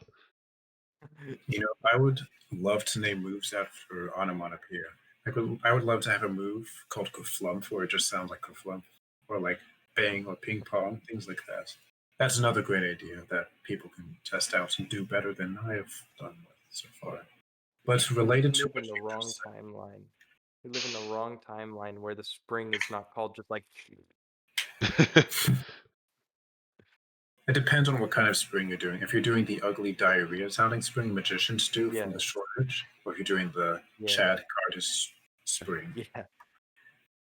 Speaker 2: I would love to name moves after onomatopoeia. I would love to have a move called Kaflump, where it just sounds like Kaflump, or like bang or ping pong, things like that. That's another great idea that people can test out and do better than I have done with so far. But related
Speaker 1: We
Speaker 2: to
Speaker 1: live
Speaker 2: what
Speaker 1: in the
Speaker 2: you
Speaker 1: wrong
Speaker 2: just said,
Speaker 1: timeline. We live in the wrong timeline where the spring is not called just like.
Speaker 2: it depends on what kind of spring you're doing. If you're doing the ugly diarrhea sounding spring magicians do
Speaker 1: Yeah.
Speaker 2: from the shortage, or if you're doing the
Speaker 1: Yeah.
Speaker 2: Chad Cardis spring.
Speaker 1: Yeah.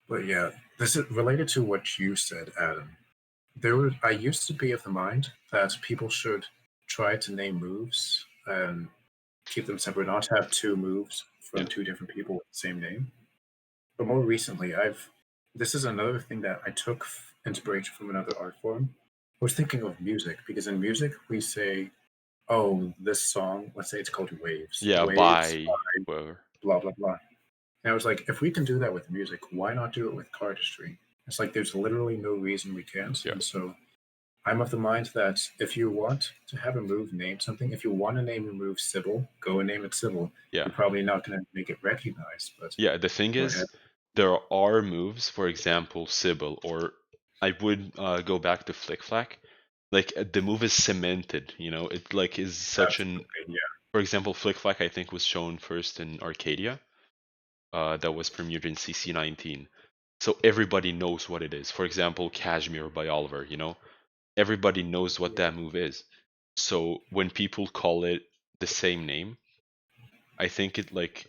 Speaker 2: But yeah, this is related to what you said, Adam. I used to be of the mind that people should try to name moves and keep them separate, not have two moves from
Speaker 3: Yeah.
Speaker 2: two different people with the same name. But more recently, this is another thing that I took inspiration from another art form. I was thinking of music because in music we say, "Oh, this song, let's say it's called Waves.
Speaker 3: Yeah,
Speaker 2: Waves,
Speaker 3: by whatever.
Speaker 2: blah blah blah." And I was like, if we can do that with music, why not do it with cardistry? It's like there's literally no reason we can't.
Speaker 3: Yeah.
Speaker 2: And so I'm of the mind that if you want to have a move name something, if you want to name your move Sybil, go and name it Sybil.
Speaker 3: Yeah.
Speaker 2: You're probably not going to make it recognized, but
Speaker 3: Yeah, the thing
Speaker 2: go
Speaker 3: is,
Speaker 2: ahead.
Speaker 3: there are moves, for example, Sybil, or I would go back to Flick Flack. Like the move is cemented, it like is such an.
Speaker 2: Absolutely,
Speaker 3: For example, Flick Flack I think was shown first in Arcadia. That was premiered in CC19. So everybody knows what it is. For example, Kashmir by Oliver, everybody knows what
Speaker 1: Yeah.
Speaker 3: that move is. So when people call it the same name, I think it like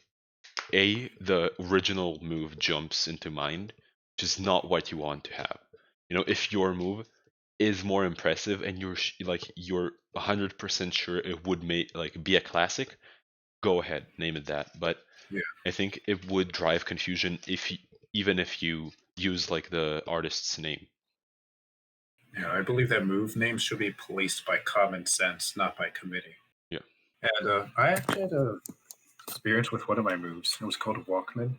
Speaker 3: the original move jumps into mind, which is not what you want to have. If your move is more impressive and you're 100% sure it would be a classic, go ahead, name it that. But
Speaker 2: yeah.
Speaker 3: I think it would drive confusion even if you use like the artist's name.
Speaker 2: Yeah, I believe that move names should be policed by common sense, not by committee.
Speaker 3: Yeah.
Speaker 2: And I actually had a experience with one of my moves. It was called Walkman.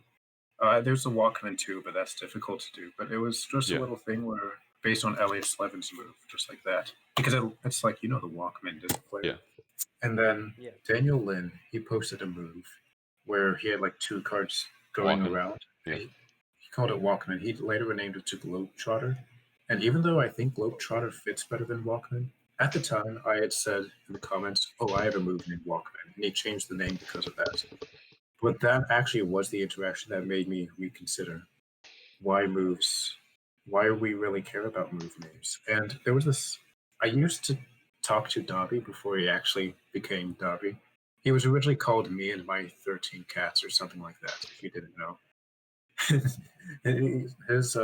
Speaker 2: There's the Walkman too, but that's difficult to do. But it was just
Speaker 3: Yeah.
Speaker 2: a little thing where based on Elliot Slevin's move, just like that. Because it's like, the Walkman disc player.
Speaker 3: Yeah.
Speaker 2: And then
Speaker 1: Yeah.
Speaker 2: Daniel Lin, he posted a move where he had like two cards going
Speaker 3: Walkman.
Speaker 2: around.
Speaker 3: Yeah.
Speaker 2: He called it Walkman. He later renamed it to Globetrotter. And even though I think Globetrotter fits better than Walkman, at the time I had said in the comments, "Oh, I have a move named Walkman," and he changed the name because of that. But that actually was the interaction that made me reconsider why we really care about move names. And there was this. I used to talk to Dobby before he actually became Dobby. He was originally called Me and My 13 Cats or something like that. If you didn't know, his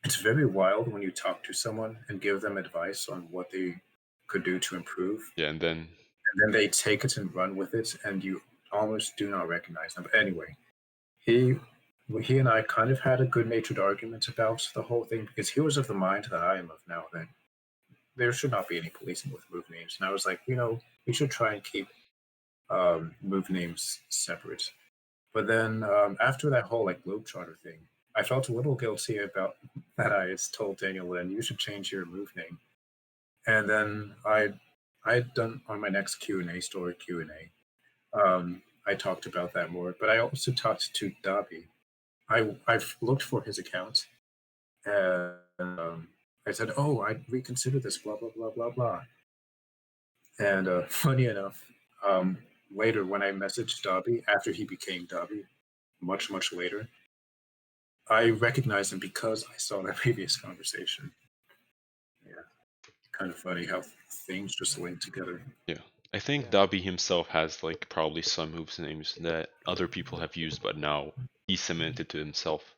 Speaker 2: it's very wild when you talk to someone and give them advice on what they could do to improve.
Speaker 3: Yeah, and then
Speaker 2: and then they take it and run with it, and you almost do not recognize them. But anyway, he he and I kind of had a good-natured argument about the whole thing because he was of the mind that I am of now that there should not be any policing with move names, and I was like, we should try and keep move names separate. But then after that whole like Globetrotter thing, I felt a little guilty about that. I had told Daniel, "Then you should change your move name." And then I'd done on my next Q&A story Q&A. I talked about that more, but I also talked to Dobby. I've looked for his account, and I said, "Oh, I reconsider this." Blah blah blah blah blah. And funny enough, later when I messaged Dobby after he became Dobby, much later, I recognized him because I saw that previous conversation. Yeah, kind of funny how things just link together.
Speaker 3: Yeah. I think
Speaker 1: Yeah.
Speaker 3: Dobby himself has like probably some moves names that other people have used, but now he cemented to himself.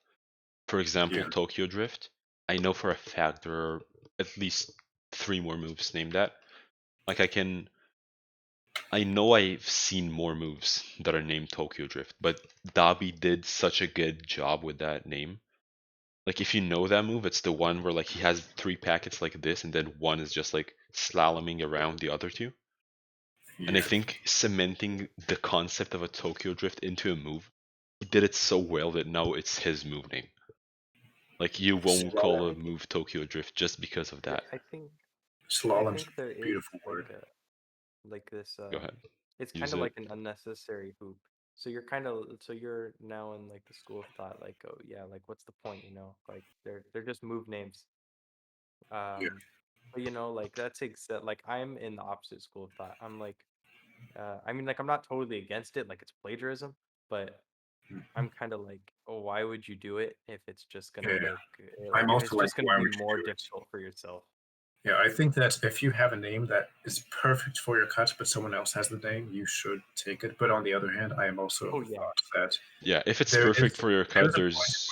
Speaker 3: For example,
Speaker 2: Yeah.
Speaker 3: Tokyo Drift. I know for a fact there are at least 3 more moves named that. Like I know I've seen more moves that are named Tokyo Drift, but Dobby did such a good job with that name. Like if you know that move, it's the one where like he has 3 packets like this, and then one is just like slaloming around the other 2. And I
Speaker 2: Yeah.
Speaker 3: think cementing the concept of a Tokyo Drift into a move, he did it so well that now it's his move name. Like you won't call a move Tokyo Drift just because of that.
Speaker 1: I think
Speaker 2: Slalom's
Speaker 1: there
Speaker 2: a
Speaker 1: is
Speaker 2: beautiful word.
Speaker 1: like this.
Speaker 3: Go ahead.
Speaker 1: It's
Speaker 3: Use
Speaker 1: kind of
Speaker 3: it.
Speaker 1: like an unnecessary hoop. So you're now in like the school of thought, like, oh yeah, like what's the point, Like they're just move names.
Speaker 2: Yeah.
Speaker 1: But like like I'm in the opposite school of thought. I'm like, I mean, like I'm not totally against it, like it's plagiarism, but I'm kind of like, oh, why would you do it if it's just gonna
Speaker 2: Yeah.
Speaker 1: make
Speaker 2: I'm
Speaker 1: if it's
Speaker 2: also like,
Speaker 1: just gonna
Speaker 2: why
Speaker 1: be
Speaker 2: would you
Speaker 1: more
Speaker 2: do it?
Speaker 1: difficult for yourself?
Speaker 2: Yeah, I think that if you have a name that is perfect for your cut, but someone else has the name, you should take it. But on the other hand, I am also of
Speaker 1: Oh
Speaker 2: the
Speaker 1: yeah,
Speaker 2: thought that
Speaker 3: Yeah, if it's
Speaker 2: there
Speaker 3: perfect
Speaker 2: is
Speaker 3: for your cut,
Speaker 2: a point
Speaker 3: there's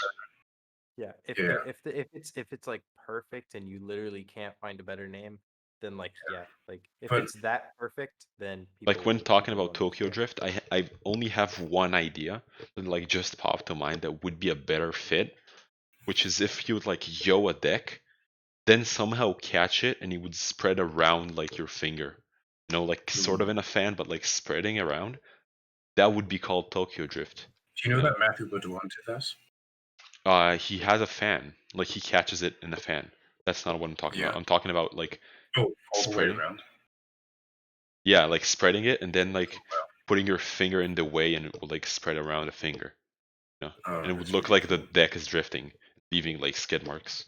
Speaker 1: yeah.
Speaker 2: where,
Speaker 1: If it's like perfect and you literally can't find a better name, then like yeah, like if
Speaker 2: but
Speaker 1: it's that perfect, then
Speaker 3: like when talking
Speaker 1: people will
Speaker 3: about Tokyo
Speaker 1: understand.
Speaker 3: Drift, I only have one idea that like just popped to mind that would be a better fit, which is if you would like yo a deck, then somehow catch it and it would spread around like your finger. Like sort of in a fan, but like spreading around. That would be called Tokyo Drift.
Speaker 2: do you know that Matthew Baudouin did that?
Speaker 3: He has a fan. Like he catches it in a fan. That's not what I'm talking
Speaker 2: Yeah.
Speaker 3: about. I'm talking about like
Speaker 2: Oh, all the way
Speaker 3: spreading.
Speaker 2: around.
Speaker 3: Yeah, like spreading it and then like
Speaker 2: Wow.
Speaker 3: putting your finger in the way and it will like spread around the finger. And it would
Speaker 2: That's
Speaker 3: look
Speaker 2: really
Speaker 3: like the
Speaker 2: cool.
Speaker 3: deck is drifting, leaving like skid marks.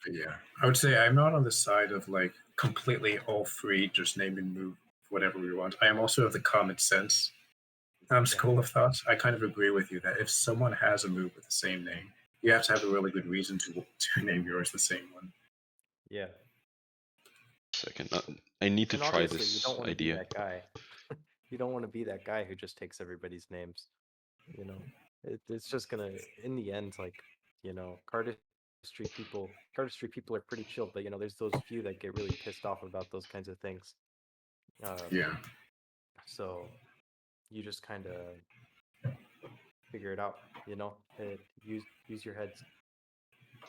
Speaker 2: But yeah, I would say I'm not on the side of like completely all free, just name and move whatever we want. I am also of the common sense school of thought. I kind of agree with you that if someone has a move with the same name, you have to have a really good reason to name yours the same one.
Speaker 1: Yeah,
Speaker 3: Second, I need to
Speaker 1: and
Speaker 3: try
Speaker 1: obviously you
Speaker 3: this
Speaker 1: don't want to be
Speaker 3: idea.
Speaker 1: that guy. You don't want to be that guy who just takes everybody's names. It's just gonna in the end like cardistry people are pretty chill, but there's those few that get really pissed off about those kinds of things.
Speaker 2: Yeah.
Speaker 1: So you just kind of figure it out. Use your heads.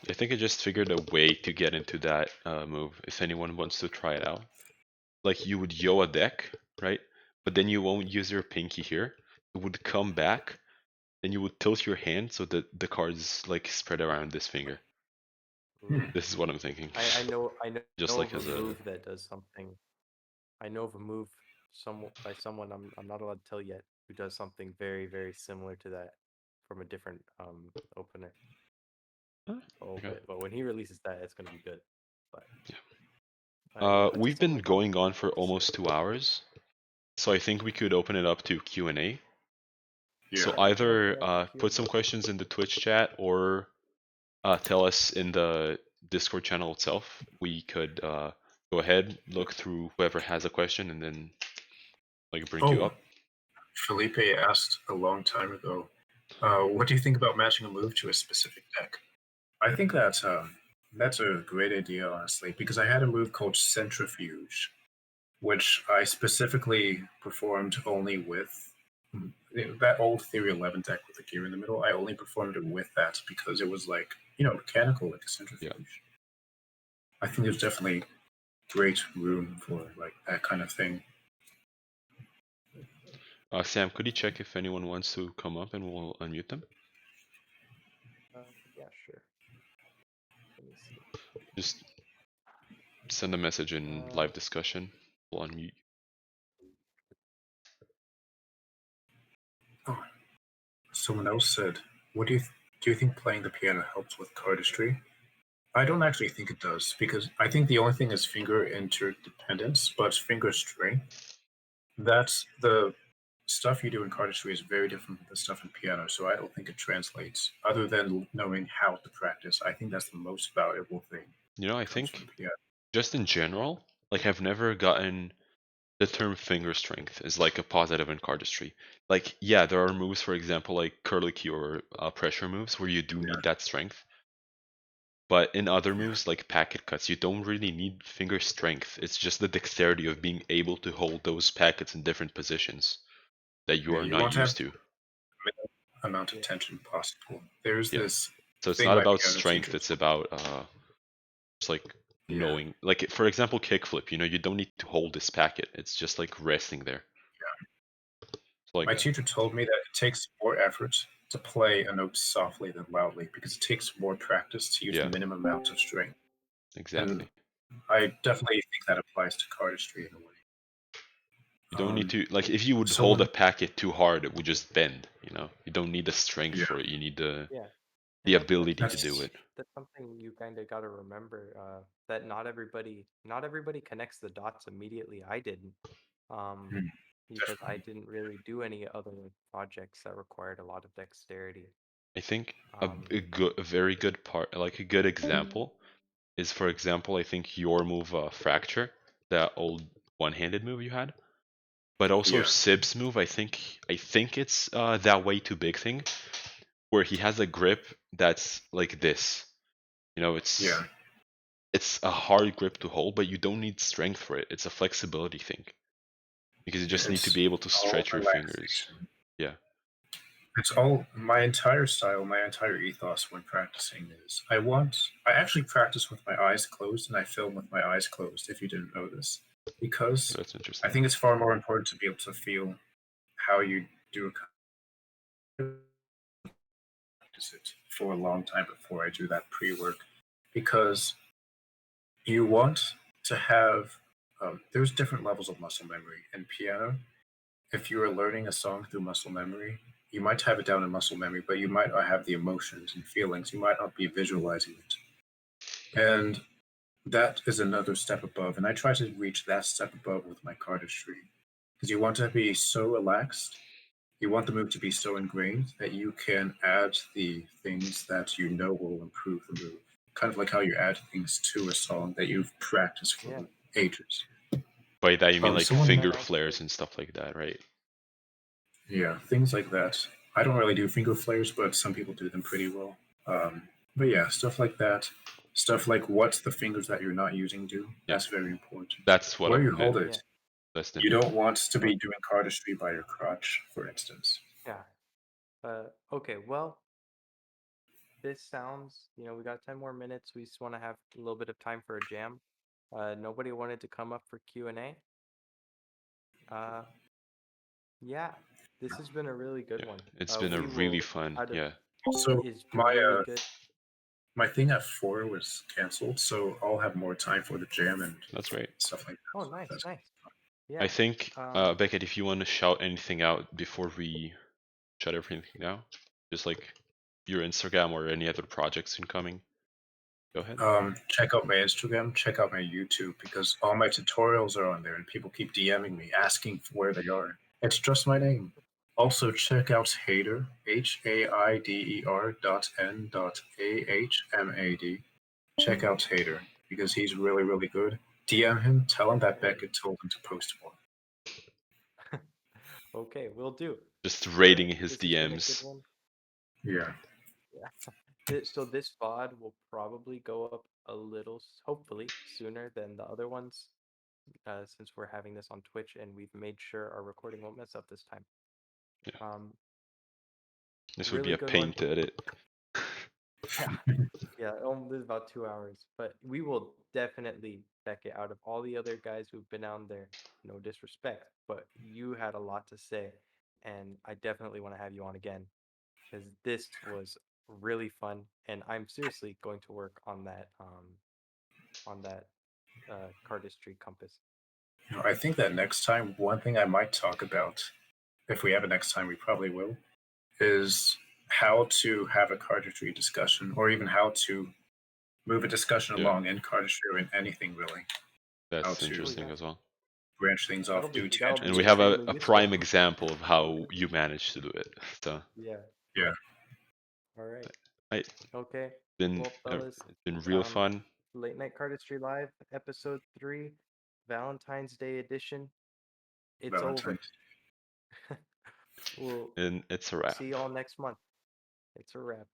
Speaker 3: I think I just figured a way to get into that move. If anyone wants to try it out, like you would yo a deck, right? But then you won't use your pinky here. It would come back, then you would tilt your hand so that the cards like spread around this finger. This is what I'm thinking.
Speaker 1: I know
Speaker 3: Just like
Speaker 1: of
Speaker 3: as
Speaker 1: a
Speaker 3: a
Speaker 1: move that does something. I know of a move by someone I'm not allowed to tell yet who does something very similar to that from a different opener.
Speaker 3: okay.
Speaker 1: But when he releases that, it's gonna be good. But it's a
Speaker 3: We've been
Speaker 1: similar concept.
Speaker 3: going on for almost 2 hours, so I think we could open it up to Q&A. So
Speaker 2: Yeah.
Speaker 3: either
Speaker 1: Open it up to
Speaker 3: put some
Speaker 1: Q&A.
Speaker 3: questions in the Twitch chat or tell us in the Discord channel itself. We could go ahead, look through whoever has a question, and then like bring you
Speaker 2: Oh,
Speaker 3: up.
Speaker 2: Felipe asked a long time ago, what do you think about matching a move to a specific deck? I think that's a great idea, honestly, because I had a move called Centrifuge, which I specifically performed only with that old Theory 11 deck with the gear in the middle. I only performed it with that because it was like, mechanical, like a centrifuge.
Speaker 3: Yeah.
Speaker 2: I think there's definitely great room for like that kind of thing.
Speaker 3: Sam, could you check if anyone wants to come up and we'll unmute them?
Speaker 1: Yeah, sure. Let me see.
Speaker 3: Just send a message in live discussion. We'll unmute.
Speaker 2: Oh, someone else said, "What do you think playing the piano helps with cardistry?" I don't actually think it does because I think the only thing is finger interdependence, but finger strength. That's the stuff you do in cardistry is very different from the stuff in piano, so I don't think it translates. Other than knowing how to practice, I think that's the most valuable thing.
Speaker 3: I
Speaker 2: Comes from
Speaker 3: think
Speaker 2: piano.
Speaker 3: just in general, like I've never gotten the term finger strength is like a positive in cardistry. Like, yeah, there are moves, for example, like curly key or pressure moves where you do need that strength. But in other moves like packet cuts, you don't really need finger strength. It's just the dexterity of being able to hold those packets in different positions that you are
Speaker 2: You
Speaker 3: not
Speaker 2: want to have
Speaker 3: used to.
Speaker 2: the amount of tension possible. There's
Speaker 3: Yeah.
Speaker 2: this
Speaker 3: So it's
Speaker 2: thing
Speaker 3: not
Speaker 2: my
Speaker 3: about
Speaker 2: piano
Speaker 3: strength,
Speaker 2: teacher
Speaker 3: it's about just like knowing. Like, for example, kickflip, you don't need to hold this packet. It's just like resting there. So, like,
Speaker 2: My teacher told me that it takes more effort to play a note softly than loudly because it takes more practice to use the minimum amount of strength.
Speaker 3: exactly.
Speaker 2: And I definitely think that applies to cardistry in a way.
Speaker 3: You don't need to, like, if you would hold a packet too hard, it would just bend, You don't need the strength for it. You need the ability to do it.
Speaker 1: That's something you kind of got to remember, that not everybody connects the dots immediately. I didn't, because I didn't really do any other projects that required a lot of dexterity.
Speaker 3: I think a very good part, like a good example, is, for example, I think your move, Fracture, that old one-handed move you had, but also Sib's move. I think it's that way too big thing, where he has a grip that's like this. It's a hard grip to hold, but you don't need strength for it. It's a flexibility thing, because you just need to be able to stretch your fingers. Yeah.
Speaker 2: It's all my entire style, my entire ethos when practicing is I actually practice with my eyes closed and I film with my eyes closed, if you didn't know this. Because
Speaker 3: That's interesting.
Speaker 2: I think it's far more important to be able to feel how you do it for a long time before I do that pre-work. Because you want to have there's different levels of muscle memory in piano. If you are learning a song through muscle memory, you might have it down in muscle memory, but you might not have the emotions and feelings. You might not be visualizing it. And that is another step above. And I try to reach that step above with my cardistry. Because you want to be so relaxed, you want the move to be so ingrained that you can add the things that you know will improve the move. Kind of like how you add things to a song that you've practiced for ages.
Speaker 3: By that you mean like finger flares and stuff like that, right?
Speaker 2: Yeah, things like that. I don't really do finger flares, but some people do them pretty well. But yeah, stuff like that. Stuff like what the fingers that you're not using do. That's very important.
Speaker 3: That's what
Speaker 2: where you hold it. You
Speaker 3: main
Speaker 2: don't want to be doing cardistry by your crotch, for instance.
Speaker 1: Yeah. Okay, well, this sounds, we got 10 more minutes. We just want to have a little bit of time for a jam. Nobody wanted to come up for Q&A. Yeah, this has been a really good one.
Speaker 3: It's been a really fun,
Speaker 2: So
Speaker 1: is really good.
Speaker 2: My thing at 4 was canceled, so I'll have more time for the jam and
Speaker 3: that's right.
Speaker 2: Stuff like that.
Speaker 1: Oh, nice. Yeah.
Speaker 3: I think, Beckett, if you want to shout anything out before we shut everything down, just like your Instagram or any other projects incoming, go ahead.
Speaker 2: Check out my Instagram, check out my YouTube, because all my tutorials are on there and people keep DMing me asking where they are. It's just my name. Also, check out Haider, HAIDER.N.AHMAD. Check out Haider, because he's really, really good. DM him, tell him that Beckett told him to post more.
Speaker 1: Okay, will do.
Speaker 3: Just rating his DMs.
Speaker 2: Yeah.
Speaker 1: So this VOD will probably go up a little, hopefully, sooner than the other ones. since we're having this on Twitch, and we've made sure our recording won't mess up this time.
Speaker 3: Yeah.
Speaker 1: Um,
Speaker 3: This would be
Speaker 1: really
Speaker 3: a
Speaker 1: good
Speaker 3: pain
Speaker 1: one.
Speaker 3: to edit.
Speaker 1: Yeah, yeah. This is about 2 hours, but we will definitely Beckett out of all the other guys who've been on there. No disrespect, but you had a lot to say, and I definitely want to have you on again because this was really fun, and I'm seriously going to work on that cardistry compass.
Speaker 2: I think that next time, one thing I might talk about, if we have a next time, we probably will, is how to have a cardistry discussion, or even how to move a discussion
Speaker 3: Yeah.
Speaker 2: along in cardistry or in anything really. How
Speaker 3: That's
Speaker 2: to
Speaker 3: interesting
Speaker 1: yeah.
Speaker 3: as well.
Speaker 2: branch things off, do
Speaker 1: That'll
Speaker 3: And
Speaker 1: be
Speaker 3: we have
Speaker 1: extremely
Speaker 3: a
Speaker 1: useful.
Speaker 3: prime example of how you managed to do it. So
Speaker 1: Yeah.
Speaker 2: Yeah.
Speaker 1: All right.
Speaker 3: I
Speaker 1: Okay.
Speaker 3: been
Speaker 1: Well, fellas,
Speaker 3: it's been real fun.
Speaker 1: Late Night Cardistry Live, episode 3, Valentine's Day edition. It's over.
Speaker 2: Valentine's.
Speaker 1: We'll
Speaker 3: And it's a wrap.
Speaker 1: see y'all next month. It's a wrap.